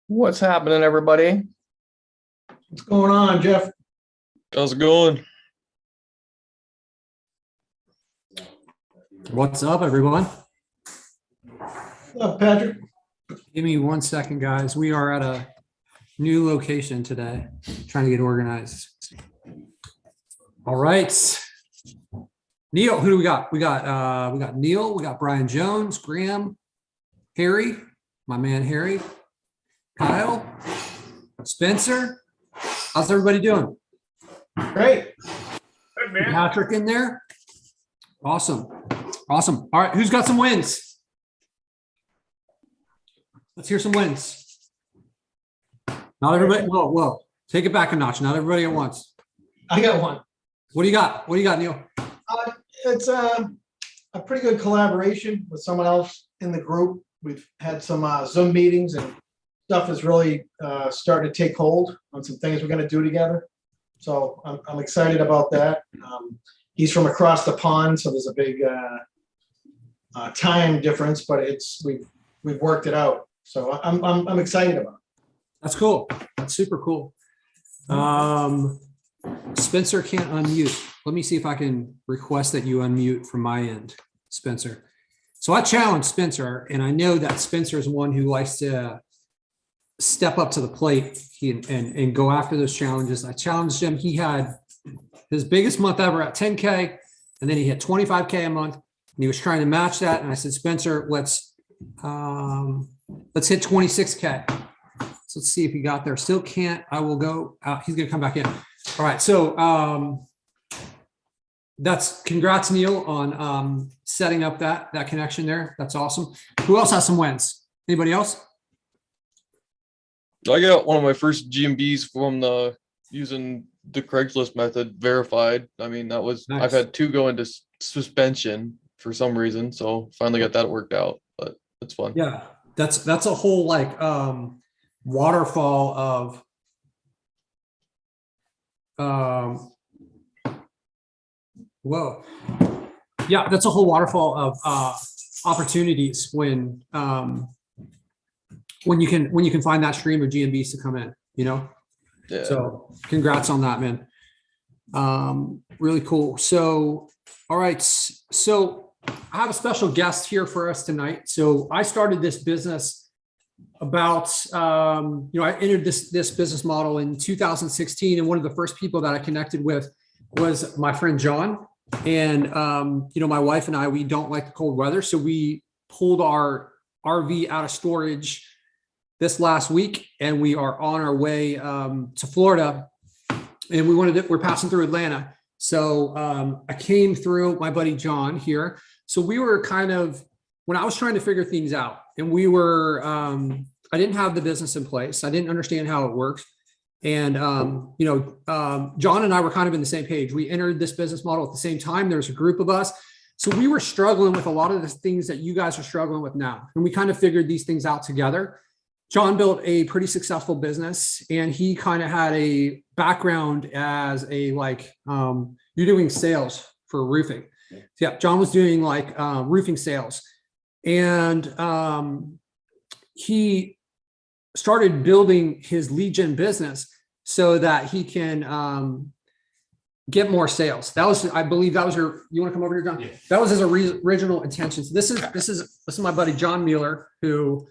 What's happening, everybody? What's going on, Jeff? How's it going? What's up, everyone? What's up, Patrick? Give me 1 second, guys. We are at a new location today, trying to get organized. All right. Neil, who do we got? We got Neil, we got Brian Jones, Graham, Harry, my man Harry, Kyle, Spencer. How's everybody doing? Great. Good, man. Patrick in there. Awesome. Awesome. All right, who's got some wins? Let's hear some wins. Not everybody. Whoa. Take it back a notch. Not everybody at once. I got one. What do you got? What do you got, Neil? It's a pretty good collaboration with someone else in the group. We've had some Zoom meetings and stuff is really starting to take hold on some things we're going to do together. So I'm excited about that. He's from across the pond, so there's a big time difference, but we've worked it out. So I'm excited about it. That's cool. That's super cool. Spencer can't unmute. Let me see if I can request that you unmute from my end, Spencer. So I challenged Spencer, and I know that Spencer is one who likes to step up to the plate and go after those challenges. I challenged him. He had his biggest month ever at 10K, and then he hit 25K a month, and he was trying to match that. And I said, Spencer, let's hit 26K. So let's see if he got there. Still can't. I will go out. He's going to come back in. All right. So that's congrats, Neil, on setting up that connection there. That's awesome. Who else has some wins? Anybody else? I got one of my first GMBs from using the Craigslist method verified. I mean, that was nice. I've had 2 go into suspension for some reason, so finally got that worked out. But it's fun. Yeah, that's a whole like waterfall of whoa. Yeah, that's a whole waterfall of opportunities when you can find that stream of GMBs to come in, you know? Yeah. So congrats on that, man. Really cool. So, all right. So I have a special guest here for us tonight. So I started this business about, I entered this business model in 2016. And one of the first people that I connected with was my friend, John. And, my wife and I, we don't like the cold weather. So we pulled our RV out of storage this last week, and we are on our way to Florida, and we're passing through Atlanta. So I came through my buddy John here. So we were when I was trying to figure things out, and we were, I didn't have the business in place. I didn't understand how it works. And, John and I were kind of in the same page. We entered this business model at the same time. There's a group of us. So we were struggling with a lot of the things that you guys are struggling with now. And we kind of figured these things out together. John built a pretty successful business, and he kind of had a background as you're doing sales for roofing. Yeah. John was doing roofing sales, and he started building his lead gen business so that he can get more sales. I believe that was you want to come over here, John? Yeah. That was his original intention. So this is my buddy, John Mueller, who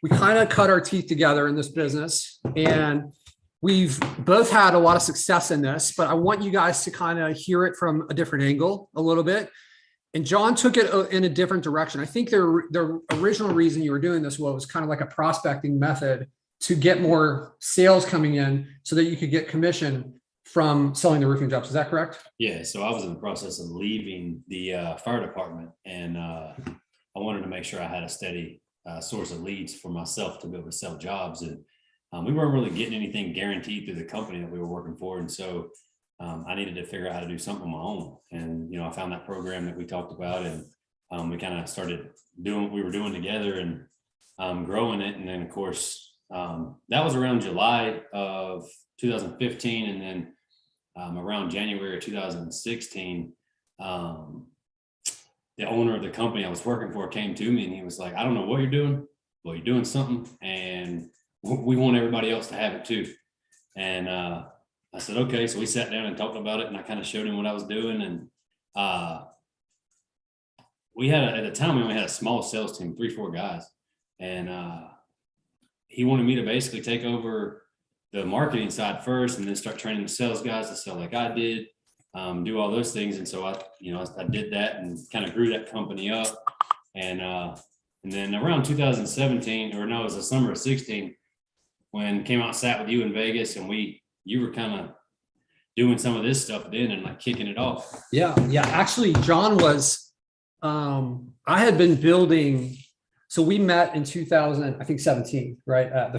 we kind of cut our teeth together in this business, and we've both had a lot of success in this, but I want you guys to kind of hear it from a different angle a little bit. And John took it in a different direction. I think the original reason you were doing this was kind of like a prospecting method to get more sales coming in so that you could get commission from selling the roofing jobs. Is that correct? Yeah. So I was in the process of leaving the fire department, and I wanted to make sure I had a steady source of leads for myself to be able to sell jobs. And we weren't really getting anything guaranteed through the company that we were working for. And so I needed to figure out how to do something on my own. And, I found that program that we talked about, and we kind of started doing what we were doing together and growing it. And then of course, that was around July of 2015. And then around January of 2016, the owner of the company I was working for came to me and he was like, I don't know what you're doing, but you're doing something, and we want everybody else to have it too. And I said, okay. So we sat down and talked about it, and I kind of showed him what I was doing. And we had at the time we only had a small sales team, 3-4 guys, and he wanted me to basically take over the marketing side first, and then start training the sales guys to sell like I did, do all those things. And so I did that and kind of grew that company up. And then around 2017, or no, it was the summer of 16, when came out and sat with you in Vegas, and you were kind of doing some of this stuff then and like kicking it off. Yeah. Actually, John was, I had been building. So we met in 17, right? At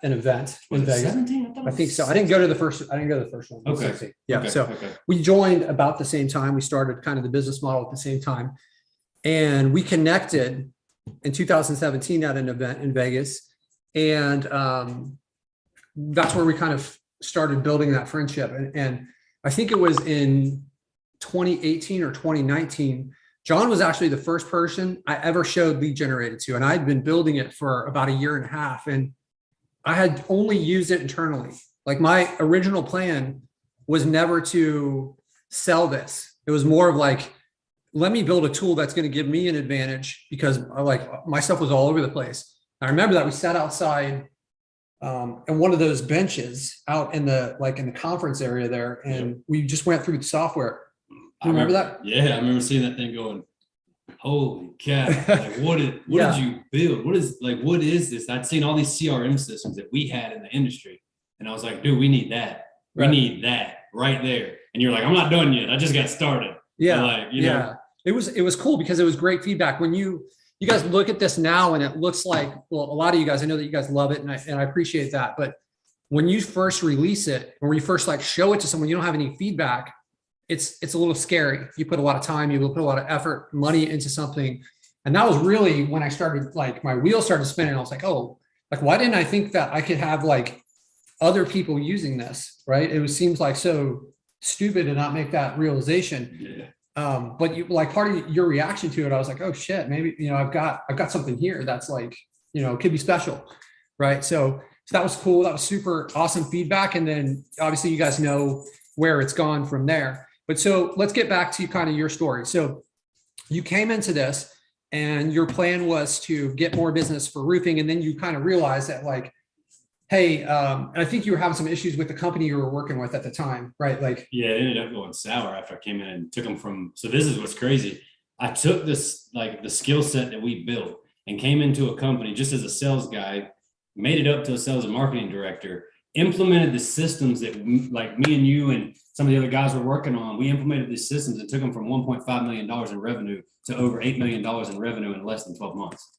an event in Vegas. 17? I think so. I didn't go to the first one. It was Okay. 16. Yeah. Okay, So okay. we joined about the same time. We started kind of the business model at the same time. And we connected in 2017 at an event in Vegas. And that's where we kind of started building that friendship. And I think it was in 2018 or 2019, John was actually the first person I ever showed lead generated to. And I'd been building it for about a year and a half. And I had only used it internally. Like my original plan was never to sell this. It was more of like, let me build a tool that's going to give me an advantage, because my stuff was all over the place. I remember that we sat outside and one of those benches out in the conference area there, and we just went through the software. You remember that? Yeah, I remember seeing that thing going, holy cow, like what did you build? What is this? I'd seen all these CRM systems that we had in the industry, and I was like, dude, we need that. We need that right there. And you're like, I'm not done yet. I just got started. Yeah. Know. It was cool because it was great feedback. When you guys look at this now, and it looks like, well, a lot of you guys, I know that you guys love it, and I appreciate that. But when you first release it, or when you first show it to someone, you don't have any feedback. It's a little scary. You put a lot of time, you will put a lot of effort, money into something. And that was really when I started, my wheels started spinning. I was like, oh, why didn't I think that I could have other people using this, right? Seems like so stupid to not make that realization. Yeah. But you part of your reaction to it, I was like, oh shit, maybe, I've got something here that's could be special. Right. So that was cool. That was super awesome feedback. And then obviously you guys know where it's gone from there. But so let's get back to kind of your story. So you came into this and your plan was to get more business for roofing. And then you kind of realized that hey, and I think you were having some issues with the company you were working with at the time, right? Yeah, it ended up going sour after I came in and took them from. So this is what's crazy. I took this, the skill set that we built, and came into a company just as a sales guy, made it up to a sales and marketing director, implemented the systems that me and you and some of the other guys were working on. We implemented these systems and took them from $1.5 million in revenue to over $8 million in revenue in less than 12 months.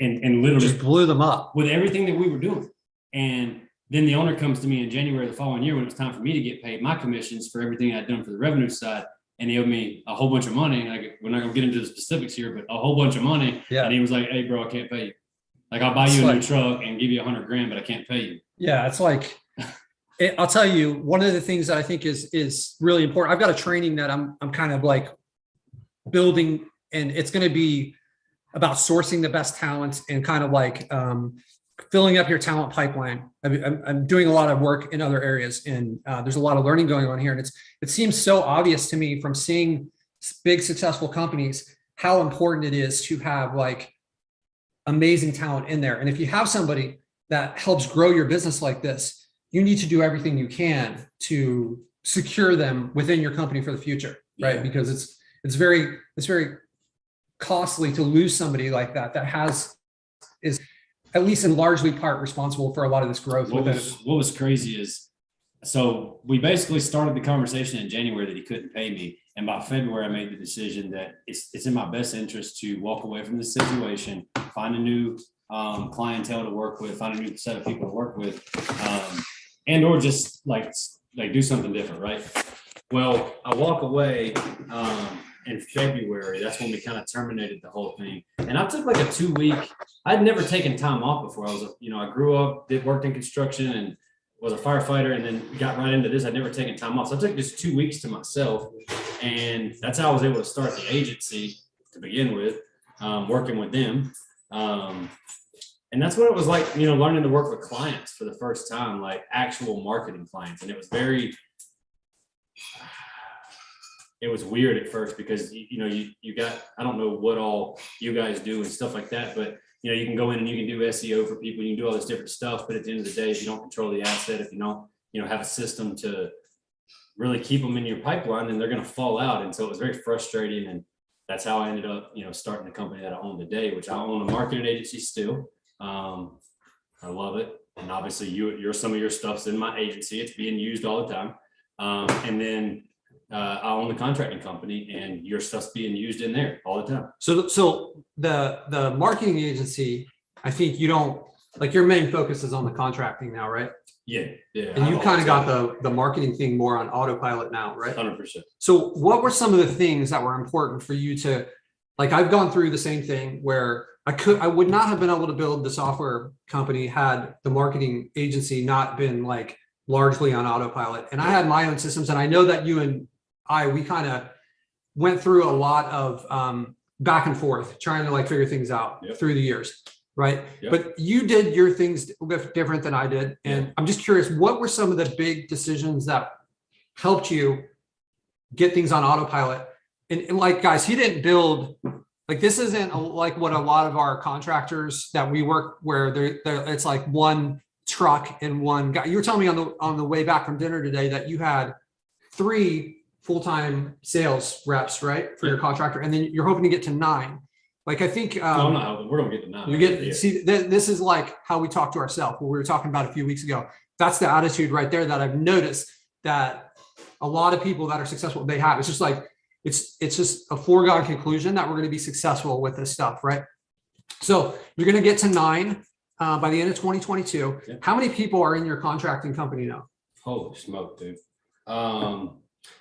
And literally just blew them up with everything that we were doing. And then the owner comes to me in January the following year when it was time for me to get paid my commissions for everything I'd done for the revenue side. And he owed me a whole bunch of money. We're not going to get into the specifics here, but a whole bunch of money. Yeah. And he was like, hey, bro, I can't pay you. I'll buy you a new truck and give you $100,000, but I can't pay you. Yeah. It's I'll tell you, one of the things that I think is really important. I've got a training that I'm kind of building, and it's going to be about sourcing the best talent and kind of filling up your talent pipeline. I'm doing a lot of work in other areas, and there's a lot of learning going on here. And it seems so obvious to me from seeing big successful companies how important it is to have amazing talent in there. And if you have somebody that helps grow your business like this, you need to do everything you can to secure them within your company for the future, right? Yeah. Because it's very costly to lose somebody like that is at least in largely part responsible for a lot of this growth. What was crazy is, so we basically started the conversation in January that he couldn't pay me. And by February, I made the decision that it's in my best interest to walk away from this situation, find a new clientele to work with, find a new set of people to work with, and or just do something different, right? Well, I walk away in February. That's when we kind of terminated the whole thing. And I took a 2-week. I'd never taken time off before. I grew up, worked in construction, and was a firefighter, and then got right into this. I'd never taken time off. So I took just 2 weeks to myself. And that's how I was able to start the agency. to begin with, working with them. And that's what it was like, you know, learning to work with clients for the first time, like actual marketing clients. And it was it was weird at first because, you know, you got, I don't know what all you guys do and stuff like that, but you know, you can go in and you can do SEO for people, you can do all this different stuff, but at the end of the day, if you don't control the asset, if you don't, you know, have a system to really keep them in your pipeline, then they're going to fall out. And so it was very frustrating. And that's how I ended up, you know, starting the company that I own today, which I own a marketing agency still. I love it. And obviously some of your stuff's in my agency. It's being used all the time. And then I own the contracting company and your stuff's being used in there all the time. So the marketing agency, I think you don't, like your main focus is on the contracting now, right? Yeah. And you kind of got the marketing thing more on autopilot now, right? 100%. So what were some of the things that were important for you to, like, I've gone through the same thing where I would not have been able to build the software company had the marketing agency not been like largely on autopilot. And I had my own systems. And I know that you and we kind of went through a lot of back and forth trying to like figure things out through the years. Right. Yep. But you did your things different than I did. And I'm just curious, what were some of the big decisions that helped you get things on autopilot? And like, guys, he didn't build, like, this isn't like what a lot of our contractors that we work where it's like one truck and one guy. You were telling me on the way back from dinner today that you had 3 full-time sales reps, right? For your contractor. And then you're hoping to get to 9. Like, I think no, we're gonna get to 9. You get see this is like how we talk to ourselves. What we were talking about a few weeks ago. That's the attitude right there that I've noticed that a lot of people that are successful, they have. It's just like it's just a foregone conclusion that we're going to be successful with this stuff, right? So you're going to get to 9 by the end of 2022. Yeah. How many people are in your contracting company now? Holy smoke, dude.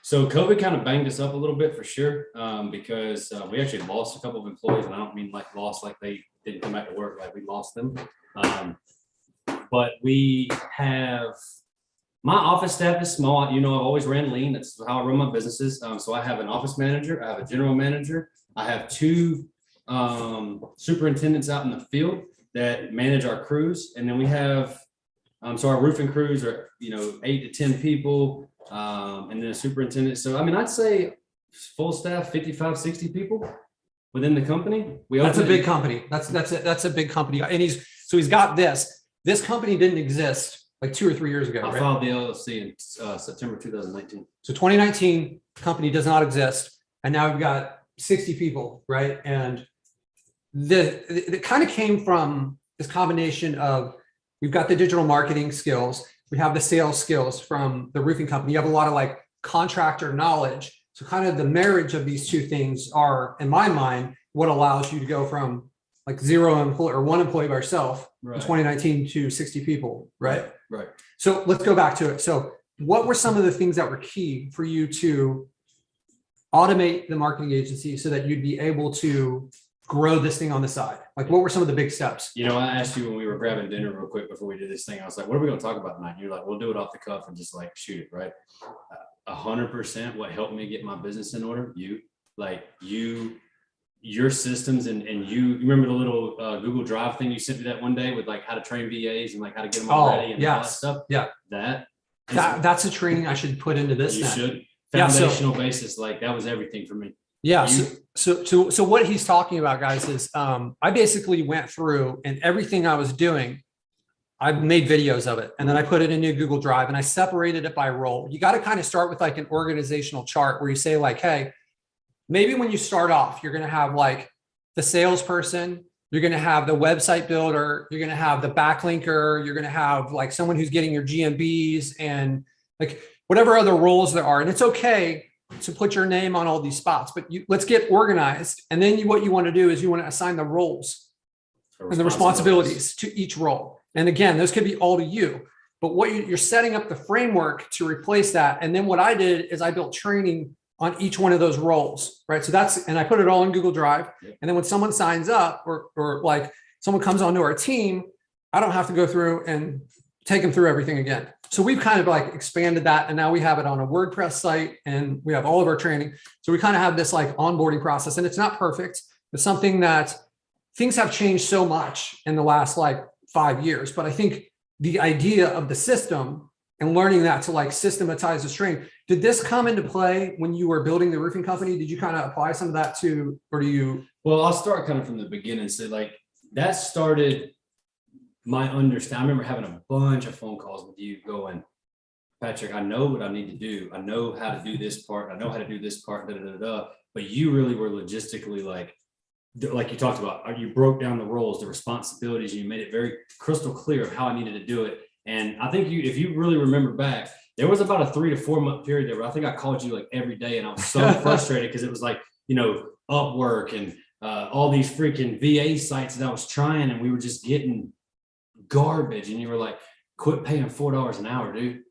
So COVID kind of banged us up a little bit for sure, because we actually lost a couple of employees, and I don't mean like lost like they didn't come back to work, like we lost them. But we have, my office staff is small. You know, I've always ran lean. That's how I run my businesses. So I have an office manager, I have a general manager, I have 2 superintendents out in the field that manage our crews, and then we have so our roofing crews are, you know, 8 to 10 people. And then a superintendent. So, I mean, I'd say full staff, 55, 60 people within the company. That's a big company. That's a big company. And he's got this company didn't exist like 2 or 3 years ago. I filed the LLC in September 2019. So 2019 company does not exist. And now we've got 60 people, right? And it kind of came from this combination of, we've got the digital marketing skills. We have the sales skills from the roofing company. You have a lot of like contractor knowledge. So kind of the marriage of these 2 things are, in my mind, what allows you to go from like 0 employee or 1 employee by yourself in 2019 to 60 people, right? Right. So let's go back to it. So what were some of the things that were key for you to automate the marketing agency so that you'd be able to grow this thing on the side? Like, what were some of the big steps? You know, I asked you when we were grabbing dinner real quick before we did this thing, I was like, what are we going to talk about tonight? And you're like, we'll do it off the cuff and just like shoot it, right? 100% what helped me get my business in order, your systems and you remember the little Google Drive thing you sent me that one day with like how to train VAs and like how to get them all ready and all that stuff. Yeah. That's a training I should put into this. You should. Foundational basis, like that was everything for me. Yeah. So what he's talking about, guys, is I basically went through and everything I was doing, I made videos of it and then I put it into Google Drive and I separated it by role. You got to kind of start with like an organizational chart where you say like, hey, maybe when you start off, you're going to have like the salesperson, you're going to have the website builder, you're going to have the backlinker, you're going to have like someone who's getting your GMBs and like whatever other roles there are. And it's okay to put your name on all these spots, but let's get organized. And then what you want to do is you want to assign the roles and the responsibilities to each role. And again, those could be all to you, but what you're setting up the framework to replace that. And then what I did is I built training on each one of those roles, right? So and I put it all in Google Drive. And then when someone signs up or like someone comes onto our team, I don't have to go through and take them through everything again. So we've kind of like expanded that, and now we have it on a WordPress site, and we have all of our training. So we kind of have this like onboarding process, and it's not perfect. It's something that things have changed so much in the last like 5 years. But I think the idea of the system and learning that to like systematize the training, did this come into play when you were building the roofing company? Did you kind of apply some of that to, or do you? Well, I'll start kind of from the beginning. So like that started my understanding. I remember having a bunch of phone calls with you going, Patrick, I know what I need to do. I know how to do this part. I know how to do this part, but you really were logistically like you talked about, you broke down the roles, the responsibilities, and you made it very crystal clear of how I needed to do it. And I think if you really remember back, there was about a 3 to 4 month period there where I think I called you like every day, and I was so frustrated because it was like, Upwork and all these freaking VA sites that I was trying, and we were just getting garbage. And you were like, quit paying $4 an hour, dude.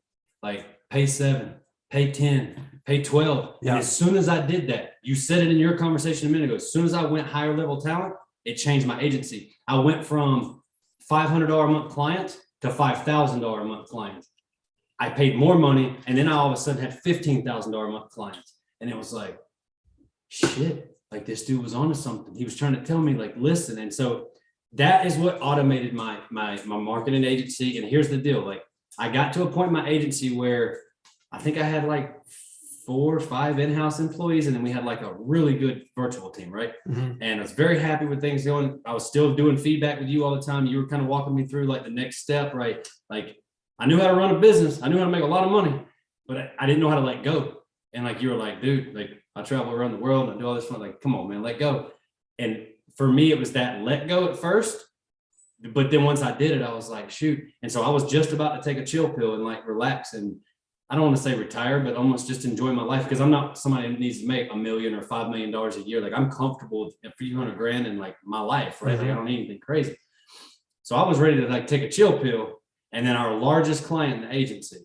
Like pay 7, pay 10, pay 12. Yeah. And as soon as I did that, you said it in your conversation a minute ago, as soon as I went higher level talent, it changed my agency. I went from $500 a month clients to $5,000 a month clients. I paid more money, and then I all of a sudden had $15,000 a month clients. And it was like, shit, like this dude was onto something. He was trying to tell me, like, listen. And so that is what automated my marketing agency. And here's the deal. Like I got to a point in my agency where I think I had like 4 or 5 in-house employees, and then we had like a really good virtual team, right? Mm-hmm. And I was very happy with things going. I was still doing feedback with you all the time. You were kind of walking me through like the next step, right? Like I knew how to run a business. I knew how to make a lot of money, but I didn't know how to let go. And like, you were like, dude, like I travel around the world and I do all this fun. Like, come on, man, let go. And for me, it was that let go at first. But then once I did it, I was like, shoot. And so I was just about to take a chill pill and like relax. And I don't want to say retire, but almost just enjoy my life, because I'm not somebody who needs to make $1 million or $5 million a year. Like I'm comfortable with a few $100,000 in like my life, right? Mm-hmm. Like I don't need anything crazy. So I was ready to like take a chill pill. And then our largest client in the agency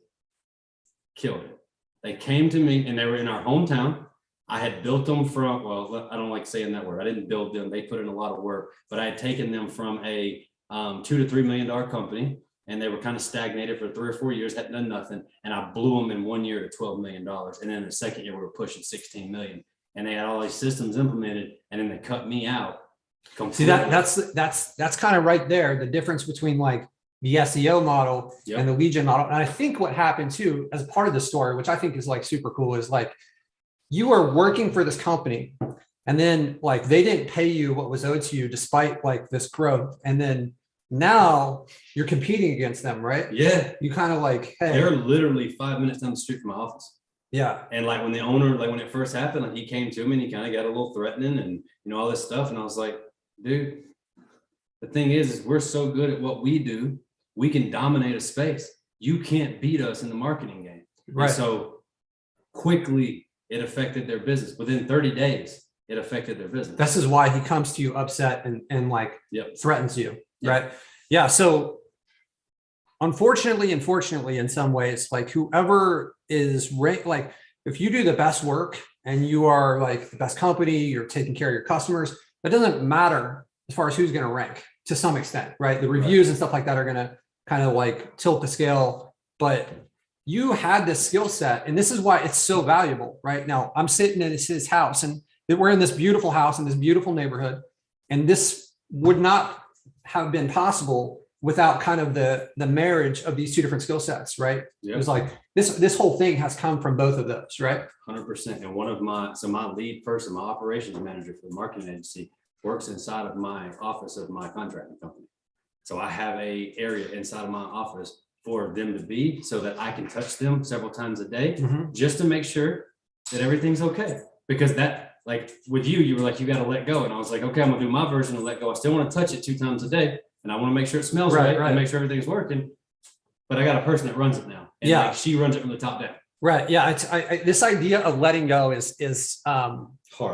killed it. They came to me and they were in our hometown. I had built them from, well, I don't like saying that word. I didn't build them. They put in a lot of work, but I had taken them from a $2 to $3 million company, and they were kind of stagnated for 3 or 4 years, hadn't done nothing. And I blew them in 1 year to $12 million. And then the second year we were pushing 16 million, and they had all these systems implemented, and then they cut me out completely. See, that's kind of right there, the difference between like the SEO model and the lead gen model. And I think what happened too, as part of the story, which I think is like super cool, is like you are working for this company, and then like they didn't pay you what was owed to you despite like this growth. And then now you're competing against them, right? Yeah. You kind of like, hey, They're literally 5 minutes down the street from my office. yeah. And like when the owner, like when it first happened, like he came to me and he kind of got a little threatening and all this stuff. And I was like, dude, the thing is we're so good at what we do, we can dominate a space. You can't beat us in the marketing game. Right. And so quickly it affected their business. Within 30 days, it affected their business. This is why he comes to you upset and like threatens you. Yep. Right. Yeah. So unfortunately and fortunately, in some ways, like whoever is like, if you do the best work and you are like the best company, you're taking care of your customers, it doesn't matter as far as who's going to rank to some extent, right? The reviews and stuff like that are going to kind of like tilt the scale, but you had this skill set, and this is why it's so valuable. Right now, I'm sitting in his house, and we're in this beautiful house in this beautiful neighborhood, and this would not have been possible without kind of the marriage of these two different skill sets, right? Yep. It was like this whole thing has come from both of those, right? 100%. And one of my lead person, my operations manager for the marketing agency, works inside of my office of my contracting company. So I have a area inside of my office for them to be, so that I can touch them several times a day, just to make sure that everything's okay. Because that, like with you were like, you got to let go. And I was like, okay, I'm gonna do my version of let go. I still want to touch it 2 times a day, and I want to make sure it smells right and make sure everything's working. But I got a person that runs it now. And like, she runs it from the top down. Right. Yeah. This idea of letting go is Hard.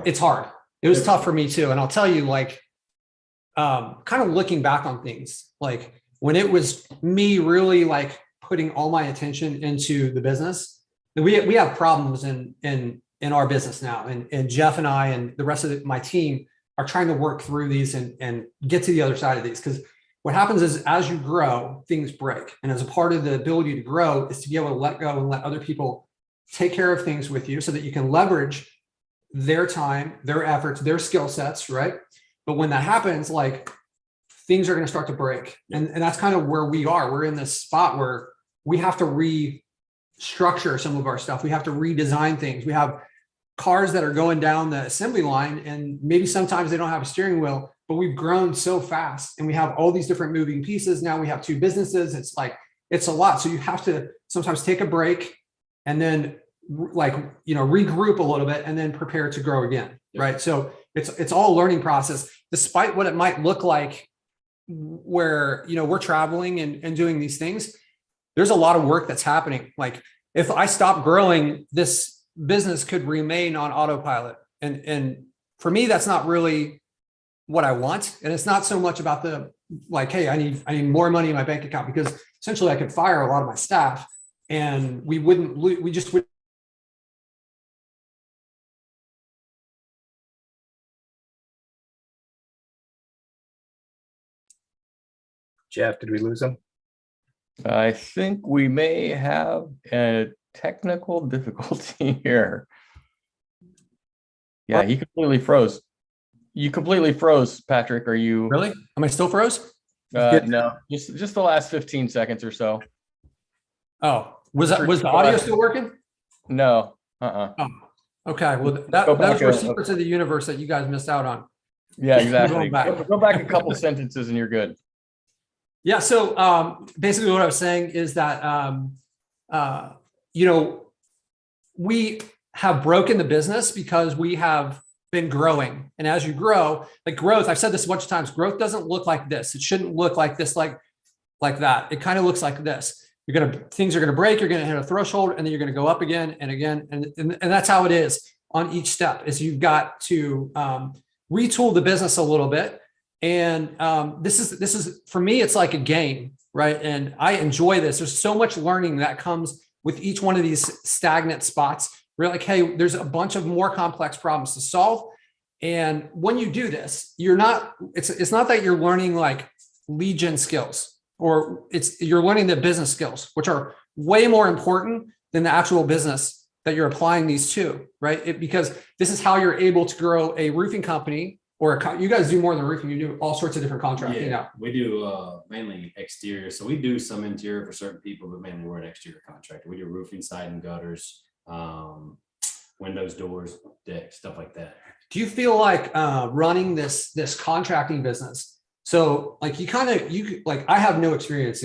It's hard. It was tough for me too. And I'll tell you, like, kind of looking back on things, like when it was me really like putting all my attention into the business, we have problems in our business now. And Jeff and I and the rest of my team are trying to work through these and get to the other side of these. Because what happens is as you grow, things break. And as a part of the ability to grow is to be able to let go and let other people take care of things with you so that you can leverage their time, their efforts, their skill sets, right? But when that happens, like things are going to start to break. And that's kind of where we are. We're in this spot where we have to restructure some of our stuff. We have to redesign things. We have cars that are going down the assembly line, and maybe sometimes they don't have a steering wheel, but we've grown so fast and we have all these different moving pieces. Now we have 2 businesses. It's like, it's a lot. So you have to sometimes take a break and then regroup a little bit and then prepare to grow again. Right. So it's all a learning process, despite what it might look like where, we're traveling and doing these things. There's a lot of work that's happening. Like if I stop growing, this business could remain on autopilot. And for me, that's not really what I want. And it's not so much about hey, I need more money in my bank account, because essentially I could fire a lot of my staff and we just would. Jeff, did we lose him? I think we may have a technical difficulty here. Yeah, he completely froze. You completely froze, Patrick. Are you Really? Am I still froze? no, just the last 15 seconds or so. Oh, was the audio still working? No. Oh, okay. Well, those were secrets of the universe that you guys missed out on. Yeah, exactly. Back. Go back a couple sentences and you're good. Yeah. So basically what I was saying is that, we have broken the business because we have been growing. And as you grow, like growth, I've said this a bunch of times, growth doesn't look like this. It shouldn't look like this, like that. It kind of looks like this. Things are going to break. You're going to hit a threshold and then you're going to go up again and again. And that's how it is on each step, is you've got to retool the business a little bit. And this is for me, it's like a game, right? And I enjoy this. There's so much learning that comes with each one of these stagnant spots. We're like, hey, there's a bunch of more complex problems to solve. And when you do this, it's not that you're learning like lead gen skills, or you're learning the business skills, which are way more important than the actual business that you're applying these to, right? Because this is how you're able to grow a roofing company. Or you guys do more than roofing. You do all sorts of different contracting now. We do mainly exterior. So we do some interior for certain people, but mainly we're an exterior contractor. We do roofing, siding, gutters, windows, doors, decks, stuff like that. Do you feel like running this contracting business? So like I have no experience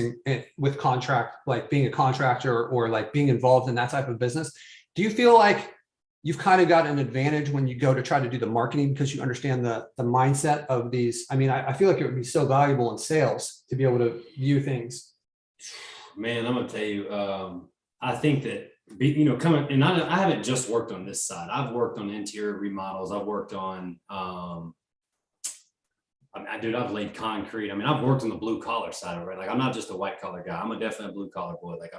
with contract, like being a contractor or like being involved in that type of business. Do you feel like you've kind of got an advantage when you go to try to do the marketing because you understand the mindset of these? I mean, I feel like it would be so valuable in sales to be able to view things. Man, I'm gonna tell you, I think that coming, and I haven't just worked on this side. I've worked on interior remodels. I've worked on, I've laid concrete. I mean, I've worked on the blue collar side of it. Right? Like, I'm not just a white collar guy. I'm definitely a blue collar boy. Like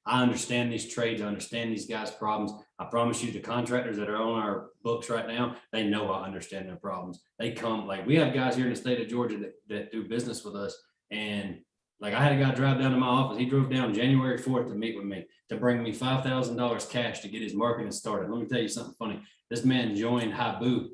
I understand these trades. I understand these guys' problems. I promise you, the contractors that are on our books right now, they know I understand their problems. They come, like, we have guys here in the state of Georgia that do business with us. And like, I had a guy drive down to my office. He drove down January 4th to meet with me, to bring me $5,000 cash to get his marketing started. Let me tell you something funny. This man joined Habu.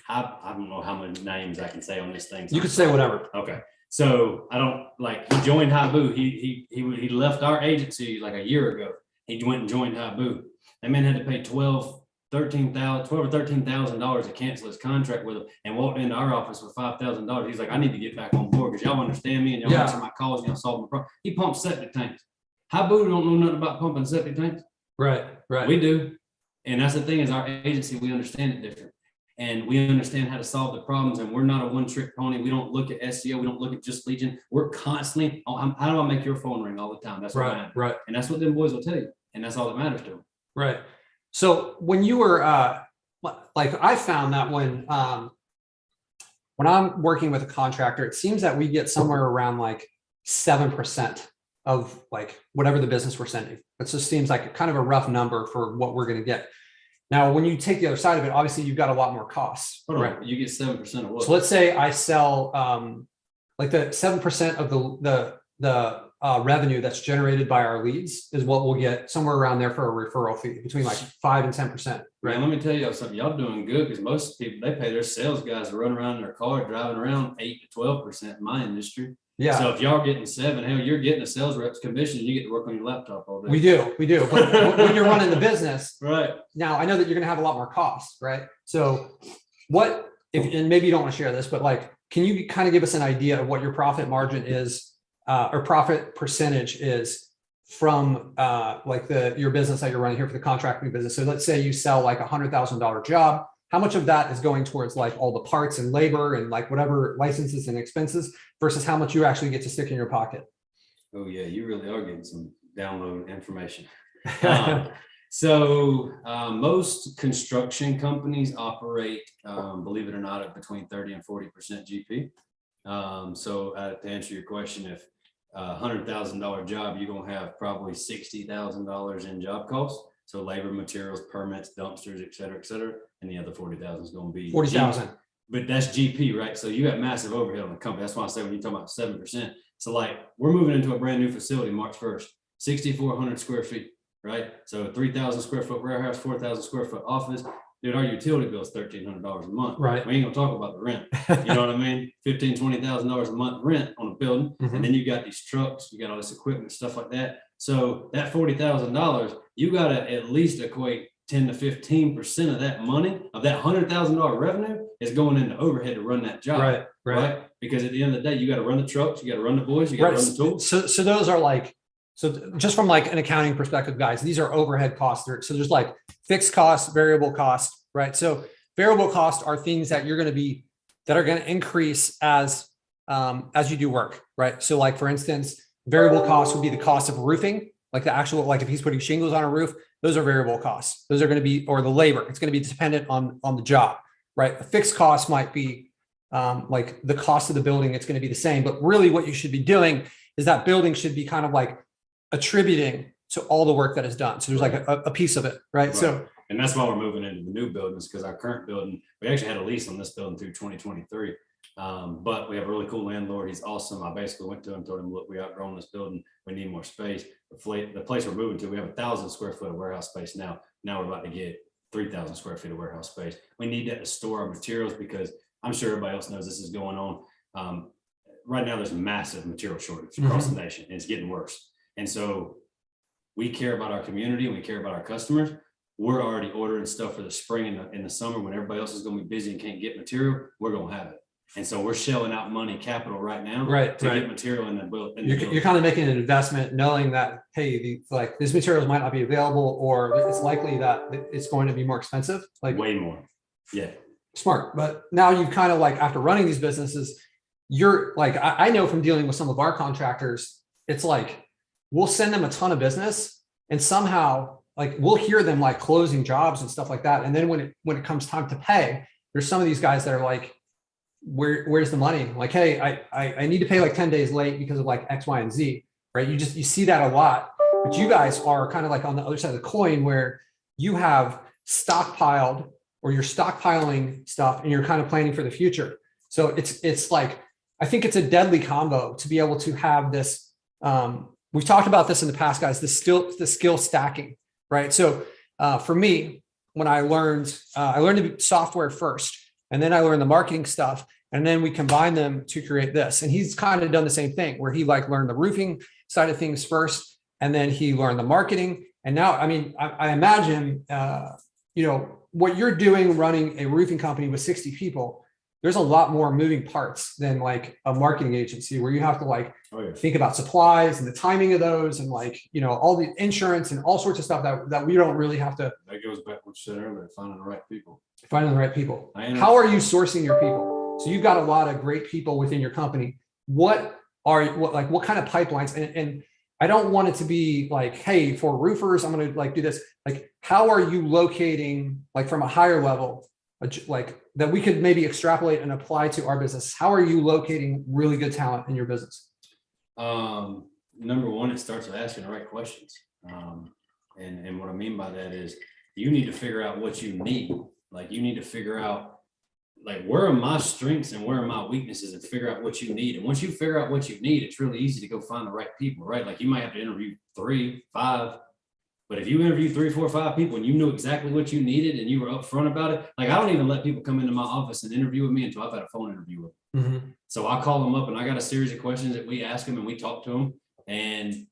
I don't know how many names I can say on this thing. You could say whatever. Okay. So he joined Habu. He left our agency like a year ago. He went and joined Habu. That man had to pay $12,000 or $13,000 to cancel his contract with him, and walked into our office with $5,000. He's like, I need to get back on board because y'all understand me and y'all answer my calls and y'all solve my problem. He pumps septic tanks. Habu don't know nothing about pumping septic tanks. Right. We do. And that's the thing, is our agency, we understand it different. And we understand how to solve the problems. And we're not a one-trick pony. We don't look at SEO. We don't look at just lead gen. We're constantly, how do I make your phone ring all the time? That's what matters. Right. And that's what them boys will tell you. And that's all that matters to them. Right. So when you were like, I found that when I'm working with a contractor, it seems that we get somewhere around like 7% of like whatever the business we're sending. It just seems like kind of a rough number for what we're going to get. Now, when you take the other side of it, obviously you've got a lot more costs. Hold on, right? you get 7% of what? So let's say I sell like the 7% of the revenue that's generated by our leads is what we'll get somewhere around there for a referral fee between like 5 and 10%. Right. Let me tell you something. Y'all doing good because most people, they pay their sales guys to run around in their car driving around 8 to 12% in my industry. Yeah. So if y'all getting 7, hell, you're getting a sales rep's commission. You get to work on your laptop all day. We do. But when you're running the business, Right. now I know that you're going to have a lot more costs, right? So what if, and maybe you don't want to share this, but like, can you kind of give us an idea of what your profit margin is, or profit percentage is from like your business that you're running here for the contracting business? So let's say you sell like $100,000 job. How much of that is going towards like all the parts and labor and like whatever licenses and expenses versus how much you actually get to stick in your pocket? Oh yeah, you really are getting some download information. So most construction companies operate, believe it or not, at between 30 and 40% GP. So to answer your question, if $100,000 job, you're gonna have probably $60,000 in job costs. So labor, materials, permits, dumpsters, et cetera, and the other 40,000 is going to be 40,000. But that's GP, right? So you got massive overhead on the company. That's why I say when you talk about 7%. So like we're moving into a brand new facility March 1st, 6,400 square feet, right? So 3,000 square foot warehouse, 4,000 square foot office. Dude, our utility bill is $1,300 a month. Right. We ain't gonna talk about the rent. You know what I mean? $15,000, $20,000 a month rent on a building, and then you got these trucks, you got all this equipment, stuff like that. So that $40,000, you gotta at least equate 10 to 15% of that money, of that $100,000 revenue, is going into overhead to run that job. Right. Because at the end of the day, you got to run the trucks, you got to run the boys, you got to run the tools. So those are like, so just from like an accounting perspective, guys, these are overhead costs. So there's like fixed costs, variable costs, right? So variable costs are things that you're going to be, that are going to increase as you do work, right? So like, for instance, variable costs would be the cost of roofing, like the actual, like if he's putting shingles on a roof, those are variable costs. Those are going to be, or the labor, it's going to be dependent on the job, right? The fixed cost might be like the cost of the building, it's going to be the same, but really what you should be doing is that building should be kind of like attributing to all the work that is done. So there's like a piece of it, right? So, and that's why we're moving into the new buildings, because our current building, we actually had a lease on this building through 2023. But we have a really cool landlord. He's awesome. I basically went to him and told him, look, we outgrown this building. We need more space. The place we're moving to, we have 1,000 square foot of warehouse space now. Now we're about to get 3,000 square feet of warehouse space. We need that to store our materials because I'm sure everybody else knows this is going on. Right now, there's a massive material shortage across the nation, and it's getting worse. And so we care about our community and we care about our customers. We're already ordering stuff for the spring and in the summer when everybody else is going to be busy and can't get material. We're going to have it. And so we're shelling out money, capital right now, to get material in the building. You're kind of making an investment knowing that, hey, like these materials might not be available, or it's likely that it's going to be more expensive. Like way more. Yeah. Smart. But now you kind of like, after running these businesses, you're like, I know from dealing with some of our contractors, it's like, we'll send them a ton of business and somehow like we'll hear them like closing jobs and stuff like that. And then when it comes time to pay, there's some of these guys that are like, where's the money? Like, hey, I need to pay like 10 days late because of like X, Y, and Z, right? You see that a lot, but you guys are kind of like on the other side of the coin where you have stockpiled, or you're stockpiling stuff and you're kind of planning for the future. So it's like, I think it's a deadly combo to be able to have this. We've talked about this in the past, guys, the skill stacking, right? So for me, when I learned the software first, and then I learned the marketing stuff, and then we combine them to create this. And he's kind of done the same thing where he like learned the roofing side of things first, and then he learned the marketing. And now, I mean, I imagine, what you're doing running a roofing company with 60 people, there's a lot more moving parts than like a marketing agency where you have to like think about supplies and the timing of those and like, all the insurance and all sorts of stuff that we don't really have to. That goes back to what you said earlier, finding the right people. Finding the right people. How are you sourcing your people? So you've got a lot of great people within your company. What kind of pipelines? And I don't want it to be like, hey, for roofers, I'm going to like do this. Like, how are you locating like from a higher level, like that we could maybe extrapolate and apply to our business? How are you locating really good talent in your business? Number one, it starts with asking the right questions. And what I mean by that is you need to figure out what you need. Like you need to figure out like, where are my strengths and where are my weaknesses, and figure out what you need. And once you figure out what you need, it's really easy to go find the right people, right? Like, you might have to interview 3, 5, but if you interview 3, 4, 5 people and you knew exactly what you needed and you were upfront about it, like, I don't even let people come into my office and interview with me until I've had a phone interview with them. So I call them up and I got a series of questions that we ask them and we talk to them. And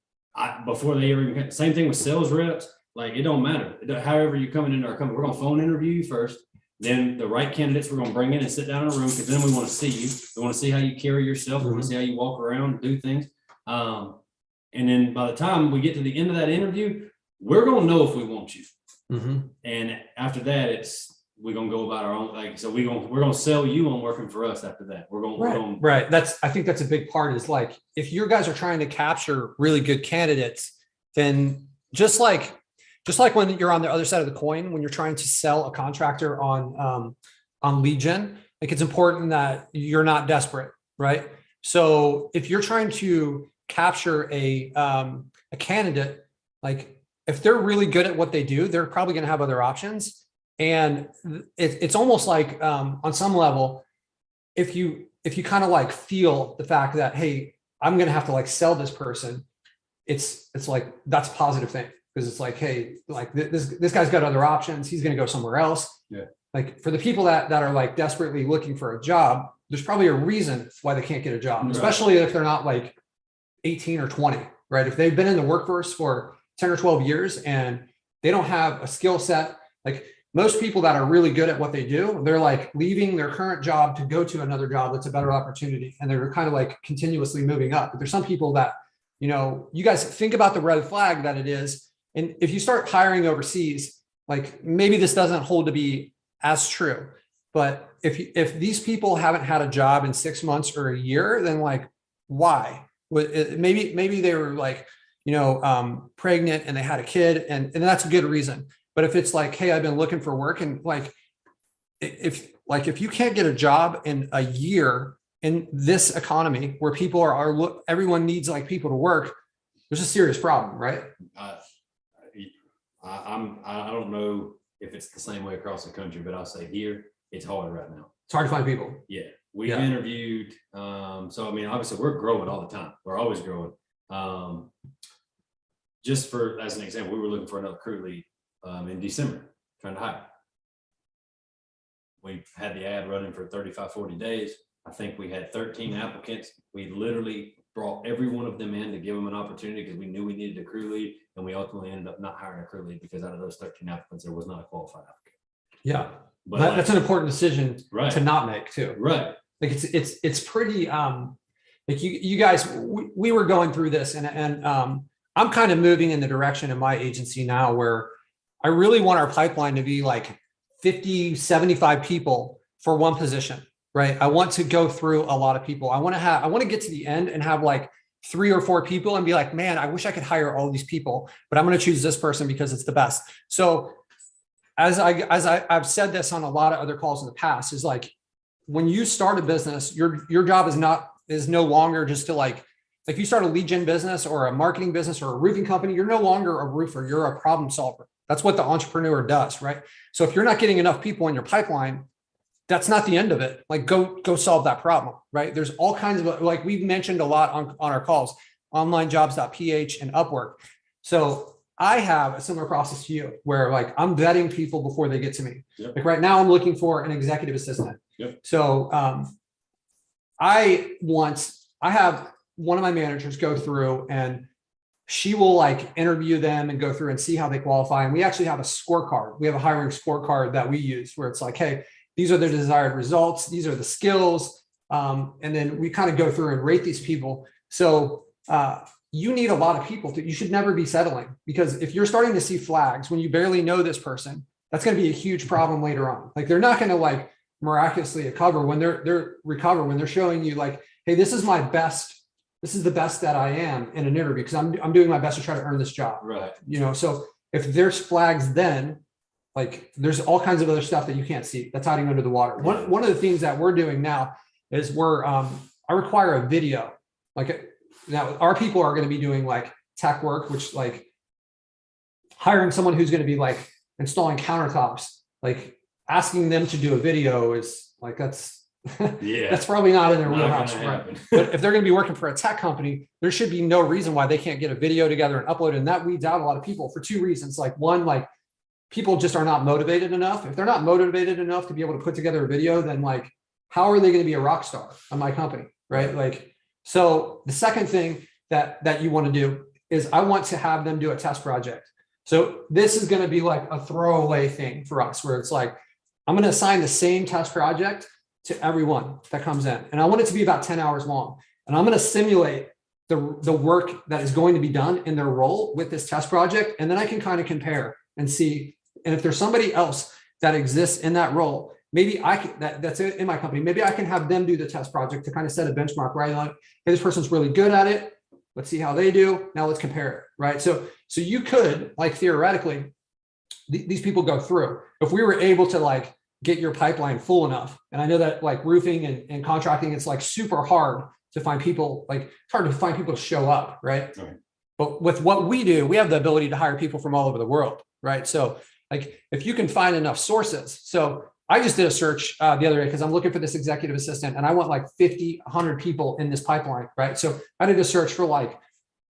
before they ever even, same thing with sales reps, like, it don't matter. However you coming into our company, we're going to phone interview you first. Then the right candidates we're going to bring in and sit down in a room, because then we want to see you. We want to see how you carry yourself. We want to see how you walk around and do things. And then by the time we get to the end of that interview, we're going to know if we want you. And after that, we're going to go about our own, like, so we're going to sell you on working for us after that. We're going Right. I think that's a big part, is like, if your guys are trying to capture really good candidates, then just like when you're on the other side of the coin, when you're trying to sell a contractor on lead gen, like, it's important that you're not desperate, right? So if you're trying to capture a candidate, like, if they're really good at what they do, they're probably going to have other options. And it's almost like, on some level, if you kind of like feel the fact that, hey, I'm going to have to like sell this person, it's like, that's a positive thing. Because it's like, hey, like, this guy's got other options. He's going to go somewhere else. Yeah. Like, for the people that are like desperately looking for a job, there's probably a reason why they can't get a job, especially if they're not like 18 or 20, right? If they've been in the workforce for 10 or 12 years and they don't have a skill set, like, most people that are really good at what they do, they're like leaving their current job to go to another job that's a better opportunity. And they're kind of like continuously moving up. But there's some people that, you guys think about the red flag that it is. And if you start hiring overseas, like, maybe this doesn't hold to be as true, but if these people haven't had a job in 6 months or a year, then like, why? Maybe they were like, pregnant and they had a kid, and that's a good reason. But if it's like, hey, I've been looking for work, and like, if you can't get a job in a year in this economy where people everyone needs like people to work, there's a serious problem, right? I don't know if it's the same way across the country, but I'll say here, it's hard right now. It's hard to find people. Yeah. We've interviewed. So, I mean, obviously we're growing all the time. We're always growing. Just as an example, we were looking for another crew lead in December, trying to hire. We had the ad running for 35, 40 days. I think we had 13 applicants. We literally brought every one of them in to give them an opportunity because we knew we needed a crew lead, and we ultimately ended up not hiring a crew lead because out of those 13 applicants, there was not a qualified applicant. Yeah, but that's an important decision to not make too. Right. Like, it's pretty like, you guys, we were going through this, and I'm kind of moving in the direction in my agency now where I really want our pipeline to be like 50, 75 people for one position. Right. I want to go through a lot of people. I want to get to the end and have like 3 or 4 people and be like, man, I wish I could hire all these people, but I'm going to choose this person because it's the best. So as I've said this on a lot of other calls in the past, is like, when you start a business, your job is no longer just to like you start a lead gen business or a marketing business or a roofing company, you're no longer a roofer, you're a problem solver. That's what the entrepreneur does. Right. So if you're not getting enough people in your pipeline, that's not the end of it. Like, go solve that problem, right? There's all kinds of, like we've mentioned a lot on our calls, onlinejobs.ph and Upwork. So I have a similar process to you where like, I'm vetting people before they get to me. Yep. Like right now I'm looking for an executive assistant. Yep. So I have one of my managers go through and she will like interview them and go through and see how they qualify. And we actually have a scorecard. We have a hiring scorecard that we use where it's like, hey, these are the desired results. These are the skills. And then we kind of go through and rate these people. So you need a lot of people. You should never be settling, because if you're starting to see flags when you barely know this person, that's going to be a huge problem later on. Like, they're not going to like miraculously recover when they're showing you like, hey, this is my best. This is the best that I am in an interview because I'm doing my best to try to earn this job. Right. So if there's flags, then like there's all kinds of other stuff that you can't see that's hiding under the water. One of the things that we're doing now is I require a video. Like, now our people are going to be doing like tech work, which like hiring someone who's going to be like installing countertops. Like, asking them to do a video is like, that's Yeah. that's probably not in their Not wheelhouse, gonna right? happen. But if they're going to be working for a tech company, there should be no reason why they can't get a video together and upload it. And that weeds out a lot of people for two reasons. Like one, like people just are not motivated enough. If they're not motivated enough to be able to put together a video, then like, how are they going to be a rock star on my company? Right. Like, so the second thing that you want to do is I want to have them do a test project. So this is going to be like a throwaway thing for us where it's like, I'm going to assign the same test project to everyone that comes in. And I want it to be about 10 hours long. And I'm going to simulate the work that is going to be done in their role with this test project. And then I can kind of compare and see. And if there's somebody else that exists in that role, maybe I can, that's in my company, maybe I can have them do the test project to kind of set a benchmark, right? Like, hey, this person's really good at it. Let's see how they do. Now let's compare it, right? So you could, like, theoretically, these people go through. If we were able to like get your pipeline full enough, and I know that like roofing and contracting, it's like super hard to find people, like it's hard to find people to show up, right? But with what we do, we have the ability to hire people from all over the world, right? So like if you can find enough sources. So I just did a search the other day because I'm looking for this executive assistant and I want like 50, 100 people in this pipeline, right? So I did a search for like